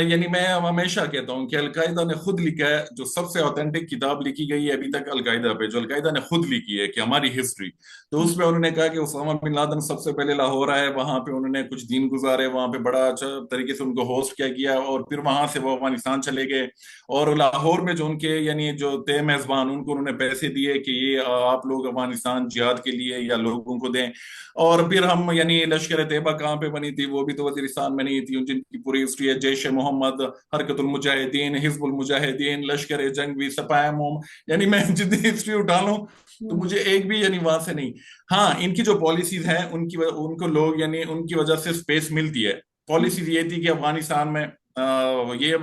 یعنی میں ہمیشہ کہتا ہوں کہ القاعدہ نے خود لکھا ہے، جو سب سے اوتھینٹک کتاب لکھی گئی ہے ابھی تک القاعدہ پہ، جو القاعدہ نے خود لکھی ہے کہ ہماری ہسٹری. تو اس میں انہوں نے کہا کہ اسامہ بن لادن سب سے پہلے لاہور آئے، وہاں پہ انہوں نے کچھ دن گزارے، وہاں پہ بڑا اچھا طریقے سے ان کو ہوسٹ کیا گیا، اور پھر وہاں سے وہ افغانستان چلے گئے. اور لاہور میں جو ان کے یعنی جو تھے میزبان، ان کو انہوں نے پیسے دیے کہ یہ آپ لوگ افغانستان جہاد کے لیے یا لوگوں کو دیں. اور پھر ہم یعنی لشکر طیبہ کہاں پہ بنی تھی، وہ بھی تو وزیرستان میں نہیں تھی، جن کی پوری ہسٹری ہے: جیش محمد، حرکت المجاہدین، حزب المجاہدین، لشکر جنگی، سپاہ موم. یعنی میں جتنی ہسٹری اٹھا لوں تو ہوں مجھے ایک بھی یعنی وہاں سے نہیں. ہاں ان کی جو پالیسیز ہیں ان کو لوگ یعنی ان کی وجہ سے سپیس ملتی ہے. ہوں پالیسیز یہ تھی کہ افغانستان میں یہ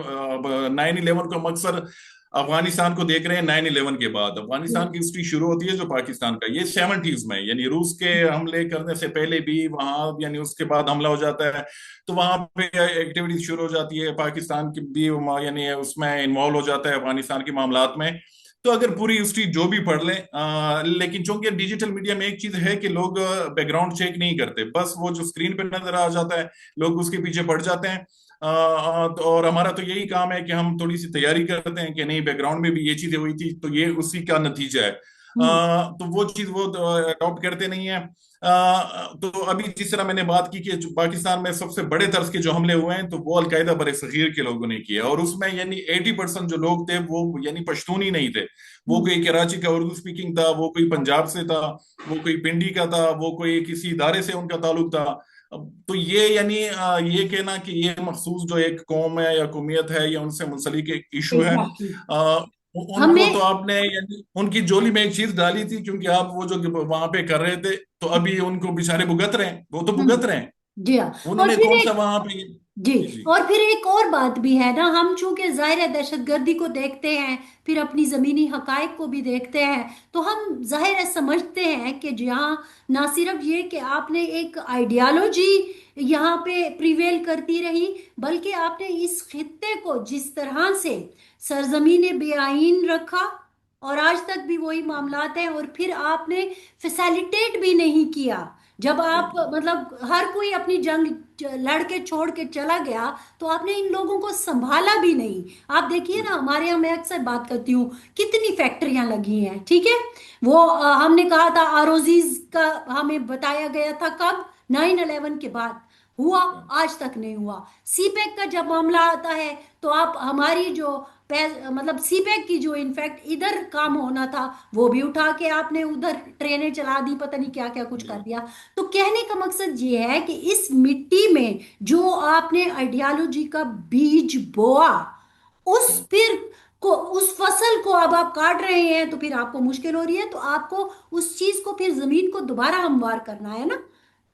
9/11 کا مقصد افغانستان کو دیکھ رہے ہیں. 9/11 کے بعد افغانستان کی ہسٹری شروع ہوتی ہے جو پاکستان کا، یہ 70s میں، یعنی روس کے حملے کرنے سے پہلے بھی وہاں یعنی اس کے بعد حملہ ہو جاتا ہے تو وہاں پہ ایکٹیویٹیز شروع ہو جاتی ہے. پاکستان کی بھی یعنی اس میں انوالو ہو جاتا ہے افغانستان کے معاملات میں. تو اگر پوری ہسٹری جو بھی پڑھ لیں، لیکن چونکہ ڈیجیٹل میڈیا میں ایک چیز ہے کہ لوگ بیک گراؤنڈ چیک نہیں کرتے، بس وہ جو اسکرین پہ نظر آ جاتا ہے لوگ اس کے پیچھے پڑ جاتے ہیں. اور ہمارا تو یہی کام ہے کہ ہم تھوڑی سی تیاری کرتے ہیں کہ نہیں، بیک گراؤنڈ میں بھی یہ چیزیں ہوئی تھی تو یہ اسی کا نتیجہ ہے. ہوں تو وہ چیز وہ اڈاپٹ کرتے نہیں ہیں. تو ابھی جس طرح میں نے بات کی کہ پاکستان میں سب سے بڑے طرز کے جو حملے ہوئے ہیں تو وہ القاعدہ بر صغیر کے لوگوں نے کیا، اور اس میں یعنی 80% جو لوگ تھے وہ یعنی پشتون ہی نہیں تھے. وہ ہوں کوئی کراچی کا اردو سپیکنگ تھا، وہ کوئی پنجاب سے تھا، وہ کوئی پنڈی کا تھا، وہ کوئی کسی ادارے سے ان کا تعلق تھا. تو یہ یعنی یہ کہنا کہ یہ مخصوص جو ایک قوم ہے یا قومیت ہے یا ان سے منسلک ایک ایشو ہے، ایگزیکٹلی. ان کو ہمیں تو آپ نے یعنی ان کی جولی میں ایک چیز ڈالی تھی، کیونکہ آپ وہ جو وہاں پہ کر رہے تھے تو ابھی ان کو بےچارے بھگت رہے ہیں، وہ تو ہوں بھگت رہے ہیں. جی ہاں. انہوں اور نے پھر کون سا ایک وہاں پہ जी। जी जी। और फिर एक और बात भी है ना, हम चूंकि ज़ाहिर है दहशत गर्दी को देखते हैं, फिर अपनी ज़मीनी हकाइक को भी देखते हैं, तो हम ज़ाहिर है समझते हैं कि जहाँ ना सिर्फ ये कि आपने एक आइडियालॉजी यहाँ पे प्रिवेल करती रही, बल्कि आपने इस खित्ते को जिस तरह से सरजमीन बेआईन रखा, और आज तक भी वही मामलात हैं, और फिर आपने फैसिलिटेट भी नहीं किया। जब आप बिल्कुल मतलब हर कोई अपनी जंग लड़ के छोड़ के चला गया, तो आपने इन लोगों को संभाला भी नहीं। आप देखिए ना, बिल्कुल। हमारे यहाँ मैं अक्सर बात करती हूँ, कितनी फैक्ट्रियां लगी हैं, ठीक है। वो हमने कहा था आरओजीज का, हमें बताया गया था कब, 9/11 के बाद हुआ, आज तक नहीं हुआ। सीपैक का जब मामला आता है, तो आप हमारी जो मतलब सीपैक की जो इनफैक्ट इधर काम होना था, वो भी उठा के आपने उधर ट्रेनें चला दी, पता नहीं क्या क्या कुछ कर जी दिया। तो कहने का मकसद ये है कि इस मिट्टी में जो आपने आइडियोलॉजी का बीज बोआ, उस हम्म, फिर को उस फसल को अब आप काट रहे हैं, तो फिर आपको मुश्किल हो रही है, तो आपको उस चीज को फिर जमीन को दोबारा हमवार करना है ना,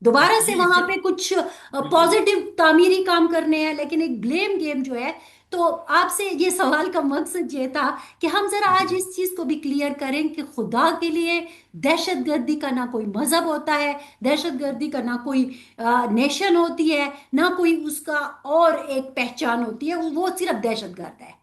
दोबारा से जी वहां फिर पे कुछ बिल्कुल। पॉजिटिव तामीरी काम करने हैं, लेकिन एक ब्लेम गेम जो है। तो आपसे ये सवाल का मकसद ये था कि हम जरा आज जी इस चीज को भी क्लियर करें कि खुदा के लिए दहशत गर्दी का ना कोई मजहब होता है, दहशत गर्दी का ना कोई नेशन होती है, ना कोई उसका और एक पहचान होती है, वो सिर्फ दहशत गर्द है।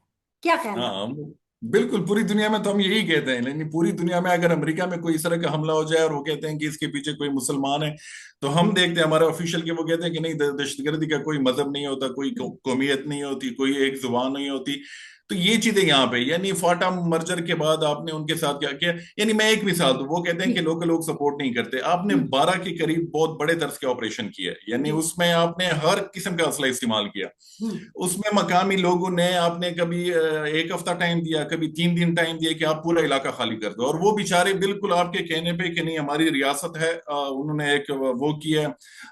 क्या ख्याल है हाँ आपका? बिल्कुल, पूरी दुनिया में तो हम यही कहते हैं, लेकिन पूरी दुनिया में अगर अमेरिका में कोई इस तरह का हमला हो जाए और वो कहते हैं कि इसके पीछे कोई मुसलमान है, तो हम देखते हैं हमारे ऑफिशियल के वो कहते हैं कि नहीं, दहशतगर्दी का कोई मजहब नहीं होता, कोई कौमियत नहीं होती, कोई एक जुबान नहीं होती। तो ये चीजें यहाँ पे, यानी फाटा मर्जर के बाद आपने उनके साथ क्या किया, यानी मैं एक मिसाल दूं, वो कहते हैं कि जी। लोकल लोग सपोर्ट नहीं करते, आपने हम्म। 12 के करीब बहुत बड़े दर्ज के ऑपरेशन किए, यानी जी। उसमें आपने हर किस्म का असला इस्तेमाल किया। हम्म। उसमें मकामी लोगों ने, आपने कभी एक हफ्ता टाइम दिया, कभी 3 दिन टाइम दिया कि आप पूरा इलाका खाली कर दो, और वो बेचारे बिल्कुल आपके कहने पे कि नहीं हमारी रियासत है, उन्होंने एक वो की है,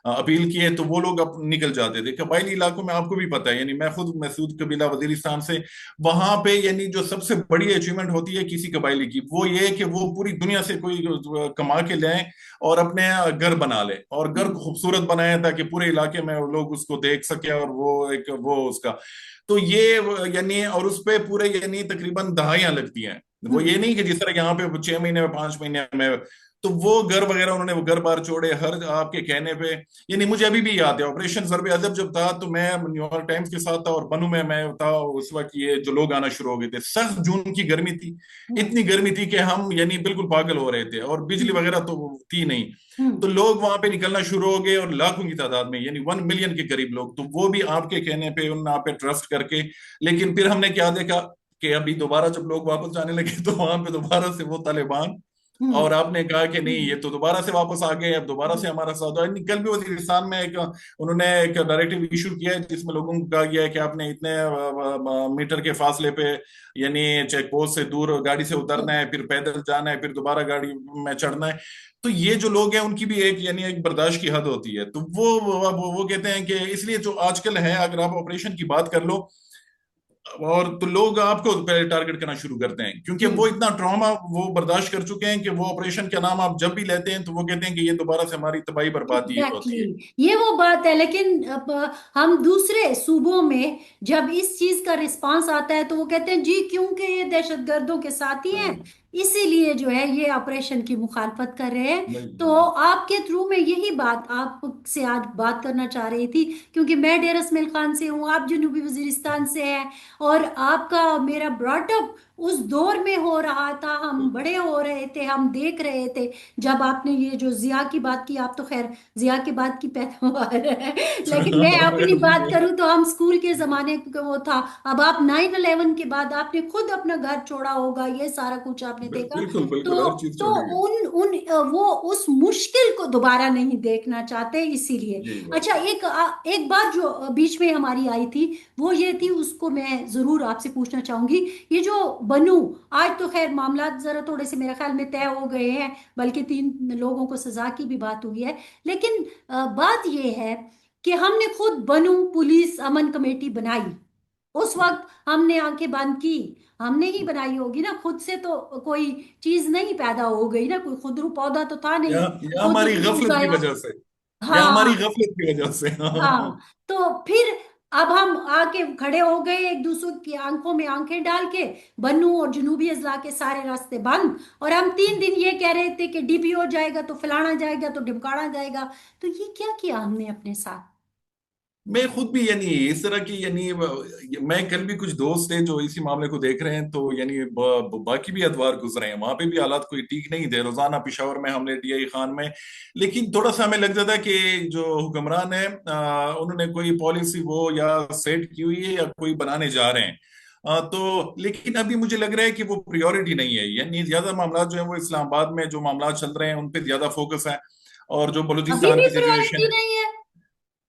अपील की है, तो वो लोग अब निकल जाते थे। कबायली इलाकों में आपको भी पता है, यानी मैं खुद मसूद कबीला वजीरिस्तान से, वहां पे यानी जो सबसे बड़ी अचीवमेंट होती है किसी कबायली की, वो ये है कि वो पूरी दुनिया से कोई कमा के लाए और अपने घर बना ले, और घर हम्म। को खूबसूरत बनाए ताकि पूरे इलाके में लोग उसको देख सके, और वो एक वो उसका, तो ये यानी, और उस पे पूरे यानी तकरीबन दहाइयां लगती हैं। वो हम्म। ये नहीं कि जिस तरह यहाँ पे 6 महीने में, 5 महीने में, तो वो घर वगैरह उन्होंने वो घर बार छोड़े हर आपके कहने पे। यानी मुझे अभी भी याद है ऑपरेशन ज़रब अदब जब था, तो मैं न्यूयॉर्क टाइम्स के साथ था और बनू में मैं था उस वक्त, ये जो लोग आना शुरू हो गए थे, सख्त जून की गर्मी थी, हम्म। इतनी गर्मी थी कि हम यानी बिल्कुल पागल हो रहे थे, और बिजली हम्म। वगैरह तो थी नहीं। हम्म। तो लोग वहां पे निकलना शुरू हो गए, और लाखों की तादाद में, यानी 1 मिलियन के करीब लोग, तो वो भी आपके कहने पे, उन आप पे ट्रस्ट करके। लेकिन फिर हमने क्या देखा कि अभी दोबारा जब लोग वापस जाने लगे, तो वहां पे दोबारा से वो तालिबान, हम्म। और आपने कहा कि नहीं हम्म। ये तो दोबारा से वापस आ गए, अब दोबारा से जी। हमारा साथ हो। कल भी वजीरिस्तान में एक उन्होंने एक डायरेक्टिव इशू किया है, जिसमें लोगों को कहा गया है कि आपने इतने मीटर के फासले पे, यानी चेक पोस्ट से दूर गाड़ी से उतरना है, फिर पैदल जाना है, फिर दोबारा गाड़ी में चढ़ना है। तो ये जो लोग हैं उनकी भी एक यानी एक बर्दाश्त की हद होती है, तो वो कहते हैं कि इसलिए जो आजकल है, अगर आप ऑपरेशन की बात कर लो, और तो लोग आपको पहले टारगेट करना शुरू करते हैं, क्योंकि वो हम्म। इतना ट्रॉमा वो बर्दाश्त कर चुके हैं कि वो ऑपरेशन का नाम आप जब भी लेते हैं, तो वो कहते हैं कि ये दोबारा से हमारी तबाही बर्बादी एग्जैक्टली होती है। exactly. ये वो बात है, लेकिन अब हम दूसरे सूबों में जब इस चीज का रिस्पांस आता है, तो वो कहते हैं जी क्योंकि ये दहशतगर्दों के साथ ही हैं, हाँ, इसीलिए जो है ये ऑपरेशन की मुखालफत कर रहे हैं। तो बिल्कुल आपके थ्रू में यही बात आपसे आज बात करना चाह रही थी, क्योंकि मैं डेर इसमाइल खान से हूँ, आप जनूबी वजीरिस्तान से हैं, और आपका मेरा ब्रॉटअप उस दौर में हो रहा था, हम बड़े हो रहे थे, हम देख रहे थे। जब आपने ये जो जिया की बात की, आप तो खैर जिया के बाद की पैदावार है, लेकिन मैं अपनी बात बिल्कुल करूं तो हम स्कूल के जमाने का वो था। अब आप 9/11 के बाद आपने खुद अपना घर छोड़ा होगा, ये सारा कुछ आपने देखा। बिल्कुल बिल्कुल, तो हर चीज तो छोड़ी है। उन उन वो उस मुश्किल को दोबारा नहीं देखना चाहते, इसीलिए। यही बात अच्छा, है। एक बात जो बीच में हमारी आई थी, वो ये थी, उसको मैं जरूर आपसे पूछना चाहूंगी। ये जो बनू, आज तो खैर मामला जरा थोड़े से मेरे ख्याल में तय हो गए हैं, बल्कि 3 लोगों को सजा की भी बात हुई है। लेकिन बात यह है कि हमने खुद बनू पुलिस अमन कमेटी बनाई, उस वक्त हमने आंखें बंद की, हमने ही बनाई होगी ना, खुद से तो कोई चीज नहीं पैदा हो गई ना, कोई खुदरू पौधा तो था या नहीं या खुद हमारी गफलत की उगाया। वजह से, या हाँ। हमारी गफलत की वजह से। हाँ। तो फिर अब हम आके खड़े हो गए एक दूसरे की आंखों में आंखें डाल के, बन्नू और जनूबी अजला के सारे रास्ते बंद, और हम 3 दिन ये कह रहे थे कि डीपी हो जाएगा तो फलाना जाएगा तो ढिमकाना जाएगा। तो ये क्या किया हमने अपने साथ? मैं खुद भी यानी इस तरह की यानी मैं कल भी कुछ दोस्त हैं जो इसी मामले को देख रहे हैं, तो यानी बाकी भी अदवार गुजरे हैं, वहां पे भी हालात कोई ठीक नहीं थे। रोजाना पिशावर में हमले डीआई खान में, लेकिन थोड़ा सा हमें लग जाता है कि जो हुक्मरान है उन्होंने कोई पॉलिसी वो या सेट की हुई है या कोई बनाने जा रहे हैं। तो लेकिन अभी मुझे लग रहा है कि वो प्रायोरिटी नहीं है, यानी ज्यादा मामला जो है वो इस्लामाबाद में जो मामला चल रहे हैं उन पे ज्यादा फोकस है। और जो अभी बलूचिस्तान भी की सिचुएशन प्रायोरिटी है, नहीं है?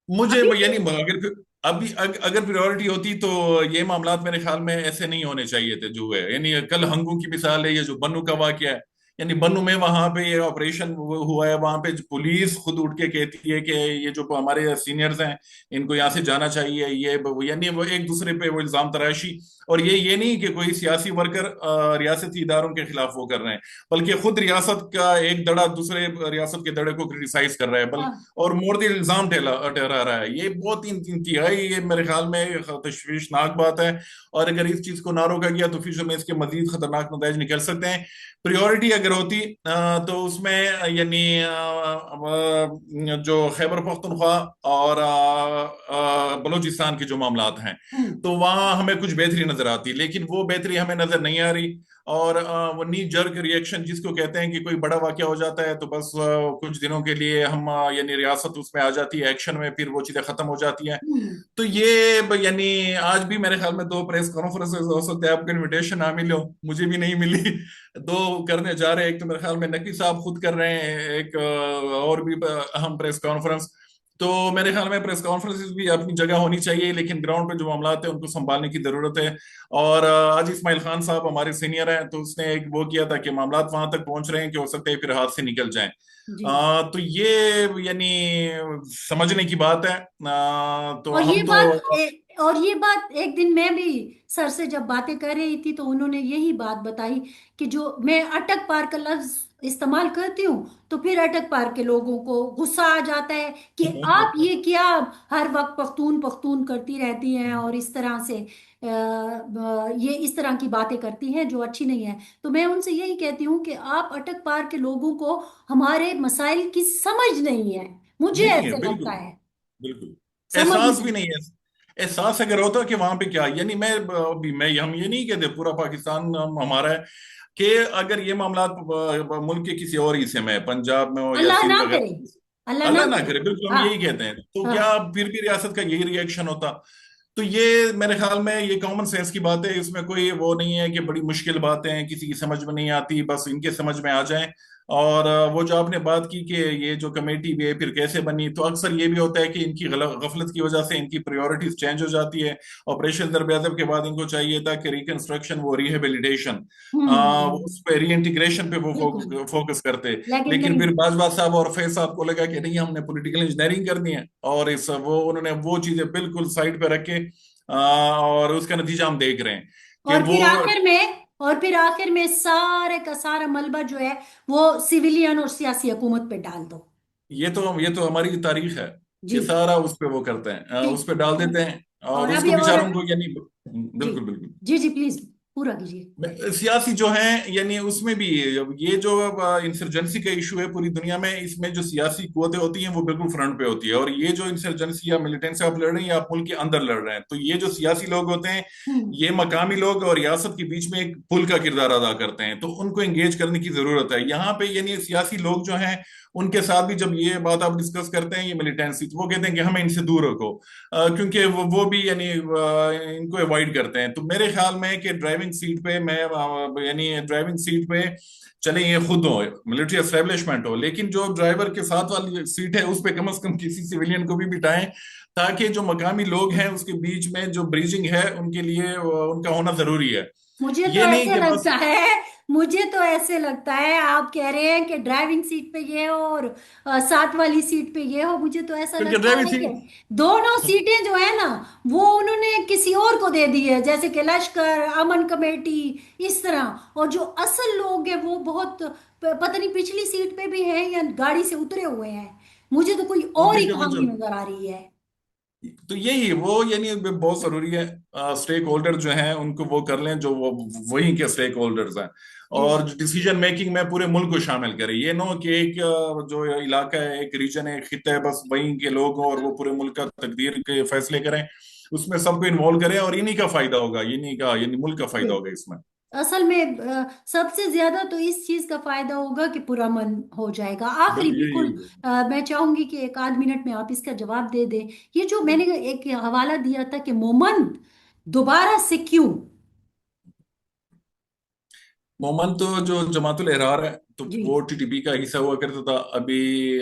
मुझे अभी भी? यानी अगर अभी अगर प्रायोरिटी होती तो ये मामलात मेरे ख्याल में ऐसे नहीं होने चाहिए थे जो है। यानी कल हंगू की मिसाल है, ये जो बन्नू का वाकया है, यानी बन्नू में वहां पे ये ऑपरेशन हुआ है, वहां पे पुलिस खुद उठ के कहती है कि ये जो हमारे सीनियर्स हैं इनको यहाँ से जाना चाहिए, ये यानी वो एक दूसरे पे वो इल्जाम तराशी। और ये नहीं कि कोई सियासी वर्कर रियासती इदारों के खिलाफ वो कर रहे हैं, बल्कि खुद रियासत का एक दड़ा दूसरे रियासत के दड़े को क्रिटिसाइज कर रहा है, बल्कि हाँ। और मोर इल्जाम ठहरा रहा है। ये बहुत इंतहाई ये मेरे ख्याल में तशवीशनाक बात है। और अगर इस चीज को ना रोका गया तो फ्यूचर में इसके मजीद खतरनाक नतीजे निकल सकते हैं। प्रायोरिटी अगर होती तो उसमें यानी जो खैबर पख्तूनख्वा और बलूचिस्तान के जो मामलात हैं, हम्म। तो वहाँ हमें कुछ बेहतरी नजर आती, लेकिन वो बेहतरी हमें नजर नहीं आ रही। और वो नी जर्क रिएक्शन जिसको कहते हैं कि कोई बड़ा वाकया हो जाता है तो बस कुछ दिनों के लिए हम यानी रियासत उसमें आ जाती है एक्शन में, फिर वो चीजें खत्म हो जाती हैं। हम्म। तो ये यानी आज भी मेरे ख्याल में दो प्रेस कॉन्फ्रेंसेस हो सकते हैं, आपको इनविटेशन ना मिले हो, मुझे भी नहीं मिली। दो करने जा रहे हैं, एक तो मेरे ख्याल में नकवी साहब खुद कर रहे हैं, एक और भी अहम प्रेस कॉन्फ्रेंस। तो मेरे ख्याल में प्रेस कॉन्फ्रेंसेस भी अपनी जगह होनी चाहिए, लेकिन ग्राउंड पे जो मामला है उनको संभालने की जरूरत है। और आज इस्माइल खान साहब हमारे सीनियर हैं, तो उसने एक वो किया था कि मामला वहां तक पहुंच रहे हैं कि हो सकता है फिर हाथ से निकल जाएं। जी। तो ये यानी समझने की बात है। तो और ये हम तो बात और ये बात एक दिन मैं भी सर से जब बातें कर रही थी तो उन्होंने यही बात बताई कि जो मैं अटक पार का लफ्ज इस्तेमाल करती हूँ तो फिर अटक पार के लोगों को गुस्सा आ जाता है कि आप ये क्या हर वक्त पख्तून पख्तून करती रहती हैं, और इस तरह से ये इस तरह की बातें करती हैं जो अच्छी नहीं है। तो मैं उनसे यही कहती हूँ कि आप अटक पार के लोगों को हमारे मसाइल की समझ नहीं है, मुझे नहीं है, ऐसे लगता बिल्कुल है। बिल्कुल समझ एहसास भी नहीं। नहीं है। एहसास अगर होता कि वहां पे क्या, यानी मैं अभी मैं हम ये नहीं कहते पूरा पाकिस्तान हमारा है, कि अगर ये मामला मुल्क के किसी और हिस्से में पंजाब में हो या अल्लाह सिंध ना अगर, करे, अल्लाह ना अल्लाह ना करे। करे, बिल्कुल हम हाँ। यही कहते हैं, तो हाँ। क्या फिर भी रियासत का यही रिएक्शन होता? तो ये मेरे ख्याल में ये कॉमन सेंस की बात है, इसमें कोई वो नहीं है कि बड़ी मुश्किल बातें हैं किसी की समझ में नहीं आती, बस इनके समझ में आ जाएं। और वो जो आपने बात की कि ये जो कमेटी भी है फिर कैसे बनी, तो अक्सर ये भी होता है कि इनकी गफलत की वजह से इनकी प्रायोरिटीज चेंज हो जाती है। ऑपरेशन दरबेअदब के बाद इनको चाहिए था कि रिकंस्ट्रक्शन वो रिहेबिलिटेशन उस पे रीइंटीग्रेशन पे वो बिल्कुल। फोकस करते। लेकिन लेकिन नहीं। फिर बाजवा साहब और फैज साहब को लगा कि नहीं हमने पॉलिटिकल इंजीनियरिंग करनी है, और इस वो उन्होंने वो चीजें बिल्कुल साइड पे रख के और उसका नतीजा हम देख रहे हैं कि और वो फिर आखिर में सारे का सारा मलबा जो है वो सिविलियन और सियासी हुकूमत पे डाल दो। ये तो हमारी तारीख है जी। कि सारा उस पे वो करते हैं, उस ठीक। पे डाल देते हैं। और और अभी उसको और बेचारों को यानी जी। बिल्कुल बिल्कुल जी जी प्लीज पूरा कीजिए। सियासी जो है यानी उसमें भी ये जो इंसर्जेंसी का इशू है पूरी दुनिया में, इसमें जो सियासी कुव्वतें होती हैं वो बिल्कुल फ्रंट पे होती है। और ये जो इंसर्जेंसी या मिलिटेंसी आप लड़ रहे हैं या आप मुल्क के अंदर लड़ रहे हैं, तो ये जो सियासी लोग होते हैं हम्म। ये मकामी लोग और रियासत के बीच में एक पुल का किरदार अदा करते हैं, तो उनको एंगेज करने की जरूरत है यहाँ पे। यानी सियासी लोग जो हैं उनके साथ भी जब ये बात आप डिस्कस करते हैं ये मिलिटेंसी, तो वो कहते हैं कि हमें इनसे दूर रखो, क्योंकि वो भी यानी इनको अवॉइड करते हैं। तो मेरे ख्याल में कि ड्राइविंग सीट पे मैं यानी ड्राइविंग सीट पे चले ये खुद हो, मिलिट्री एस्टेब्लिशमेंट हो, लेकिन जो ड्राइवर के साथ वाली सीट है उस पे कम से कम किसी सिविलियन को भी बिठाएं, ताकि जो मकामी लोग हैं उसके बीच में जो ब्रिजिंग है उनके लिए उनका होना जरूरी है। मुझे तो ये नहीं ऐसे कि बस लगता है मुझे तो ऐसे लगता है आप कह रहे हैं कि ड्राइविंग सीट पे ये हो और साथ वाली सीट पे ये हो, मुझे तो ऐसा क्योंकि लगता ड्राइविंग है कि सीट दोनों सीटें जो है ना वो उन्होंने किसी और को दे दी है, जैसे कि लश्कर, अमन कमेटी, इस तरह। और जो असल लोग हैं वो बहुत पता नहीं पिछली सीट पे भी हैं या गाड़ी से उतरे हुए हैं, मुझे तो कोई और ही देखिए कहानी वजह नजर आ रही है। تو یہی وہ یعنی بہت ضروری ہے، اسٹیک ہولڈر جو ہیں ان کو وہ کر لیں جو وہ وہیں کے اسٹیک ہولڈرز ہیں، جی اور ڈیسیجن میکنگ میں پورے ملک کو شامل کریں، یہ نہ ہو کہ ایک جو علاقہ ہے، ایک ریجن ہے، ایک خطہ ہے، بس وہیں کے لوگ ہوں اور وہ پورے ملک کا تقدیر کے فیصلے کریں، اس میں سب کو انوالو کریں، اور انہی کا فائدہ ہوگا، انہی کا یعنی ملک کا جی فائدہ ہوگا اس میں۔ اصل میں سب سے زیادہ تو اس چیز کا فائدہ ہوگا کہ پورا من ہو جائے گا آخری یہی بالکل۔ میں چاہوں گی کہ ایک آدھ منٹ میں آپ اس کا جواب دے دیں، یہ جو میں نے ایک حوالہ دیا تھا کہ مومن دوبارہ سے کیوں؟ مومن تو جو جماعت الاحرار ہے تو جی وہ ٹی ٹی پی کا حصہ ہوا کرتا تھا، ابھی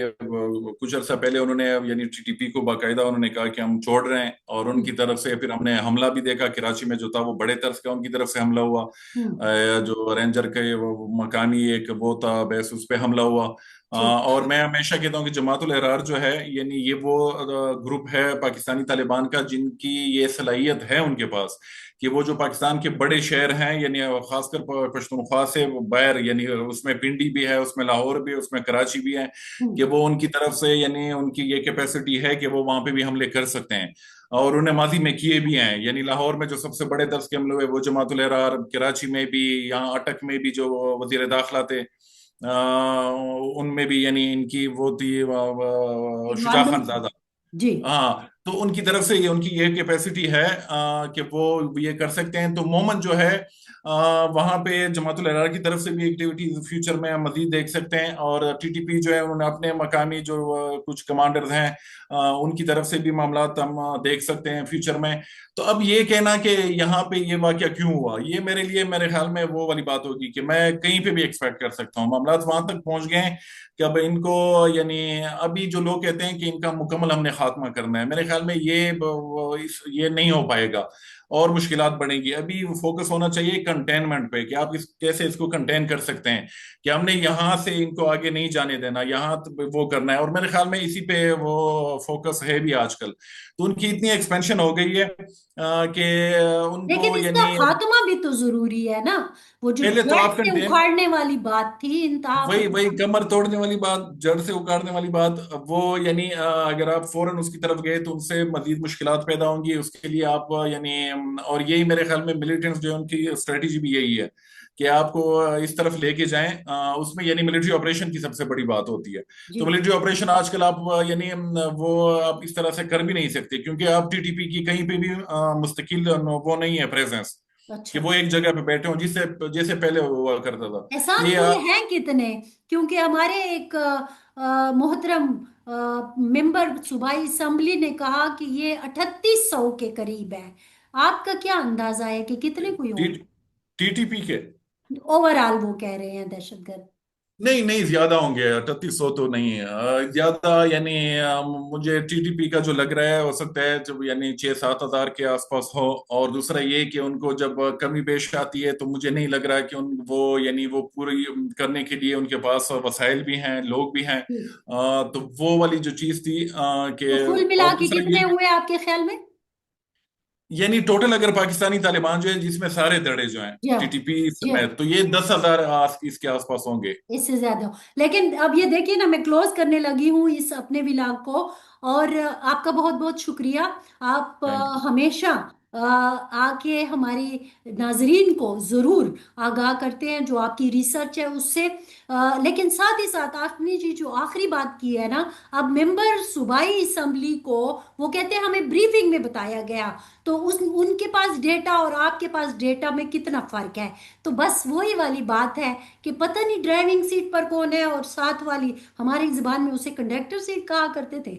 کچھ عرصہ پہلے انہوں نے یعنی ٹی ٹی پی کو باقاعدہ انہوں نے کہا کہ ہم چھوڑ رہے ہیں، اور ان کی ہوں طرف سے پھر ہم نے حملہ بھی دیکھا کراچی میں، جو تھا وہ بڑے طرز کا ان کی طرف سے حملہ ہوا، ہوں جو رینجر کے وہ مقامی ایک وہ تھا بیس، اس پہ حملہ ہوا۔ ٹھیک اور میں ہمیشہ کہتا ہوں کہ جماعت الاحرار جو ہے یعنی یہ وہ گروپ ہے پاکستانی طالبان کا جن کی یہ صلاحیت ہے ان کے پاس کہ وہ جو پاکستان کے بڑے شہر ہیں، یعنی خاص کر پشتونخوا سے باہر، یعنی اس میں پنڈی بھی ہے، اس میں لاہور بھی ہے، اس میں کراچی بھی ہے، ہوں کہ وہ ان کی طرف سے یعنی ان کی یہ کیپیسٹی ہے کہ وہ وہاں پہ بھی حملے کر سکتے ہیں، اور انہیں ماضی میں کیے بھی ہیں، یعنی لاہور میں جو سب سے بڑے درس کے حملے ہوئے وہ جماعت الاحرار، کراچی میں بھی، یہاں اٹک میں بھی جو وزیر داخلہ تھے ان میں بھی یعنی ان کی وہ تھی شجاع خان انوالومنٹ زادہ، جی ہاں، تو ان کی طرف سے یہ ان کی یہ کیپیسٹی ہے کہ وہ یہ کر سکتے ہیں، تو مومن جو ہے وہاں پہ جماعت الاحرار کی طرف سے بھی ایکٹیویٹیز فیوچر میں ہم مزید دیکھ سکتے ہیں، اور ٹی ٹی پی جو ہے انہوں نے اپنے مقامی جو کچھ کمانڈرز ہیں ان کی طرف سے بھی معاملات ہم دیکھ سکتے ہیں فیوچر میں۔ تو اب یہ کہنا کہ یہاں پہ یہ واقعہ کیوں ہوا، یہ میرے لیے میرے خیال میں وہ والی بات ہوگی کہ میں کہیں پہ بھی ایکسپیکٹ کر سکتا ہوں، معاملات وہاں تک پہنچ گئے ہیں کہ اب ان کو یعنی ابھی جو لوگ کہتے ہیں کہ ان کا مکمل ہم نے خاتمہ کرنا ہے، میرے خیال میں یہ نہیں ہو پائے گا، اور مشکلات بڑھیں گی، ابھی فوکس ہونا چاہیے کنٹینمنٹ پہ کہ آپ کیسے اس کو کنٹین کر سکتے ہیں، کہ ہم نے یہاں سے ان کو آگے نہیں جانے دینا، یہاں وہ کرنا ہے، اور میرے خیال میں اسی پہ وہ فوکس ہے بھی آج کل، تو ان کی اتنی ایکسپینشن ہو گئی ہے کہ ان لیکن کو اس کا یعنی خاتمہ بھی تو ضروری ہے نا، وہ جو پہلے تو جڑ آپ سے کنٹین، اکھاڑنے والی بات تھی انتہا پر وہی کمر توڑنے والی بات، جڑ سے اکاڑنے والی بات، وہ یعنی اگر آپ فوراً اس کی طرف گئے تو ان سے مزید مشکلات پیدا ہوں گی، اس کے لیے آپ یعنی اور یہی میرے خیال میں ملیٹنٹس جو ہے ان کی اسٹریٹجی بھی یہی ہے کہ آپ کو اس طرف لے کے جائیں، اس میں یعنی ملٹری آپریشن کی سب سے بڑی بات ہوتی ہے، تو جی ملٹری آپریشن آج کل آپ یعنی وہ آپ اس طرح سے کر بھی نہیں سکتے، کیونکہ آپ ٹی ٹی پی کی کہیں پہ بھی مستقل وہ نہیں ہے پریزنس کہ اچھا وہ ایک جگہ پہ بیٹھے ہوں جسے جیسے پہلے ہوا کرتا تھا احسان یہ پورے ہیں کتنے؟ کیونکہ ہمارے ایک محترم ممبر صوبائی اسمبلی نے کہا کہ یہ 3800 کے قریب ہے، آپ کا کیا اندازہ ہے کہ کتنے کوئی ٹی ہوں ٹی ٹی پی کے؟ اوور آل وہ کہہ رہے ہیں دہشت گرد؟ نہیں نہیں، زیادہ ہوں گے، 3800 تو نہیں ہے، زیادہ یعنی مجھے ٹی ٹی پی کا جو لگ رہا ہے ہو سکتا ہے جب یعنی 6-7 ہزار کے آس پاس ہو، اور دوسرا یہ کہ ان کو جب کمی پیش آتی ہے تو مجھے نہیں لگ رہا کہ وہ یعنی وہ پوری کرنے کے لیے ان کے پاس وسائل بھی ہیں، لوگ بھی ہیں، تو وہ والی جو چیز تھی کہ تو کل ملا اور کے دوسرا کتنے یہ ہوئے آپ کے خیال میں؟ یعنی ٹوٹل اگر پاکستانی طالبان جو ہے جس میں سارے دڑے جو ہیں جی ٹی ٹی پی جی سمیت، تو یہ 10,000 اس کے آس پاس ہوں گے۔ اس سے زیادہ ہو، لیکن اب یہ دیکھیے نا، میں کلوز کرنے لگی ہوں اس اپنے ولاگ کو، اور آپ کا بہت بہت شکریہ۔ آپ تھینک یو۔ ہمیشہ آ کے ہماری ناظرین کو ضرور آگاہ کرتے ہیں جو آپ کی ریسرچ ہے اس سے، لیکن ساتھ ہی ساتھ آپ نے جو آخری بات کی ہے نا، اب ممبر صوبائی اسمبلی کو وہ کہتے ہیں ہمیں بریفنگ میں بتایا گیا، تو ان کے پاس ڈیٹا اور آپ کے پاس ڈیٹا میں کتنا فرق ہے؟ تو بس وہی والی بات ہے کہ پتہ نہیں ڈرائیونگ سیٹ پر کون ہے، اور ساتھ والی ہماری زبان میں اسے کنڈکٹر سیٹ کہا کرتے تھے۔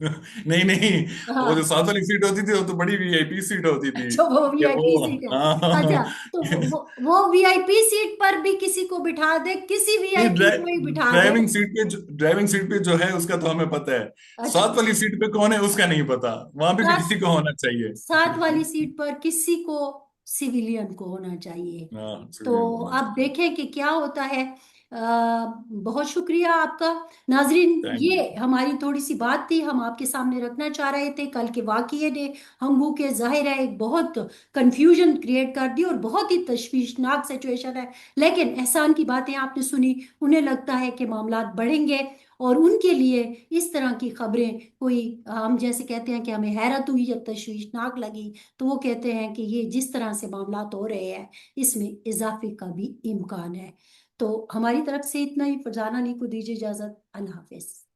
نہیں نہیں، وہ جو ہاں ساتھ والی سیٹ ہوتی تھی وہ تو بڑی وی آئی پی سیٹ ہوتی تھی اچھا وہ وی کہ آئی پی وہ سیٹ ہے، ہاں اچھا تو وہ وی آئی پی سیٹ پر بھی کسی کو بٹھا دے، کسی وی آئی نہیں، پی کو ہی بٹھا دے۔ ڈرائیونگ سیٹ پہ جو ہے اس کا تو ہمیں پتہ ہے، اچھا ساتھ والی سیٹ پہ کون ہے اس کا نہیں پتا، وہاں پہ بھی ساتھ کسی کو ہونا چاہیے۔ ساتھ والی سیٹ پر کسی کو سیویلین کو ہونا چاہیے، ہاں تو civilian کو ہونا آپ چاہیے۔ دیکھیں کہ کیا ہوتا ہے۔ بہت شکریہ آپ کا ناظرین، تھینک یو۔ یہ ہماری تھوڑی سی بات تھی، ہم آپ کے سامنے رکھنا چاہ رہے تھے، کل کے واقعے نے ہنگو کے ظاہر ہے ایک بہت کنفیوژن کریٹ کر دی، اور بہت ہی تشویشناک سچویشن ہے، لیکن احسان کی باتیں آپ نے سنی، انہیں لگتا ہے کہ معاملات بڑھیں گے، اور ان کے لیے اس طرح کی خبریں کوئی ہم جیسے کہتے ہیں کہ ہمیں حیرت ہوئی یا تشویشناک لگی تو وہ کہتے ہیں کہ یہ جس طرح سے معاملات ہو رہے ہیں اس میں اضافے کا بھی امکان ہے۔ تو ہماری طرف سے اتنا ہی، فرزانہ علی کو دیجیے اجازت، اللہ حافظ۔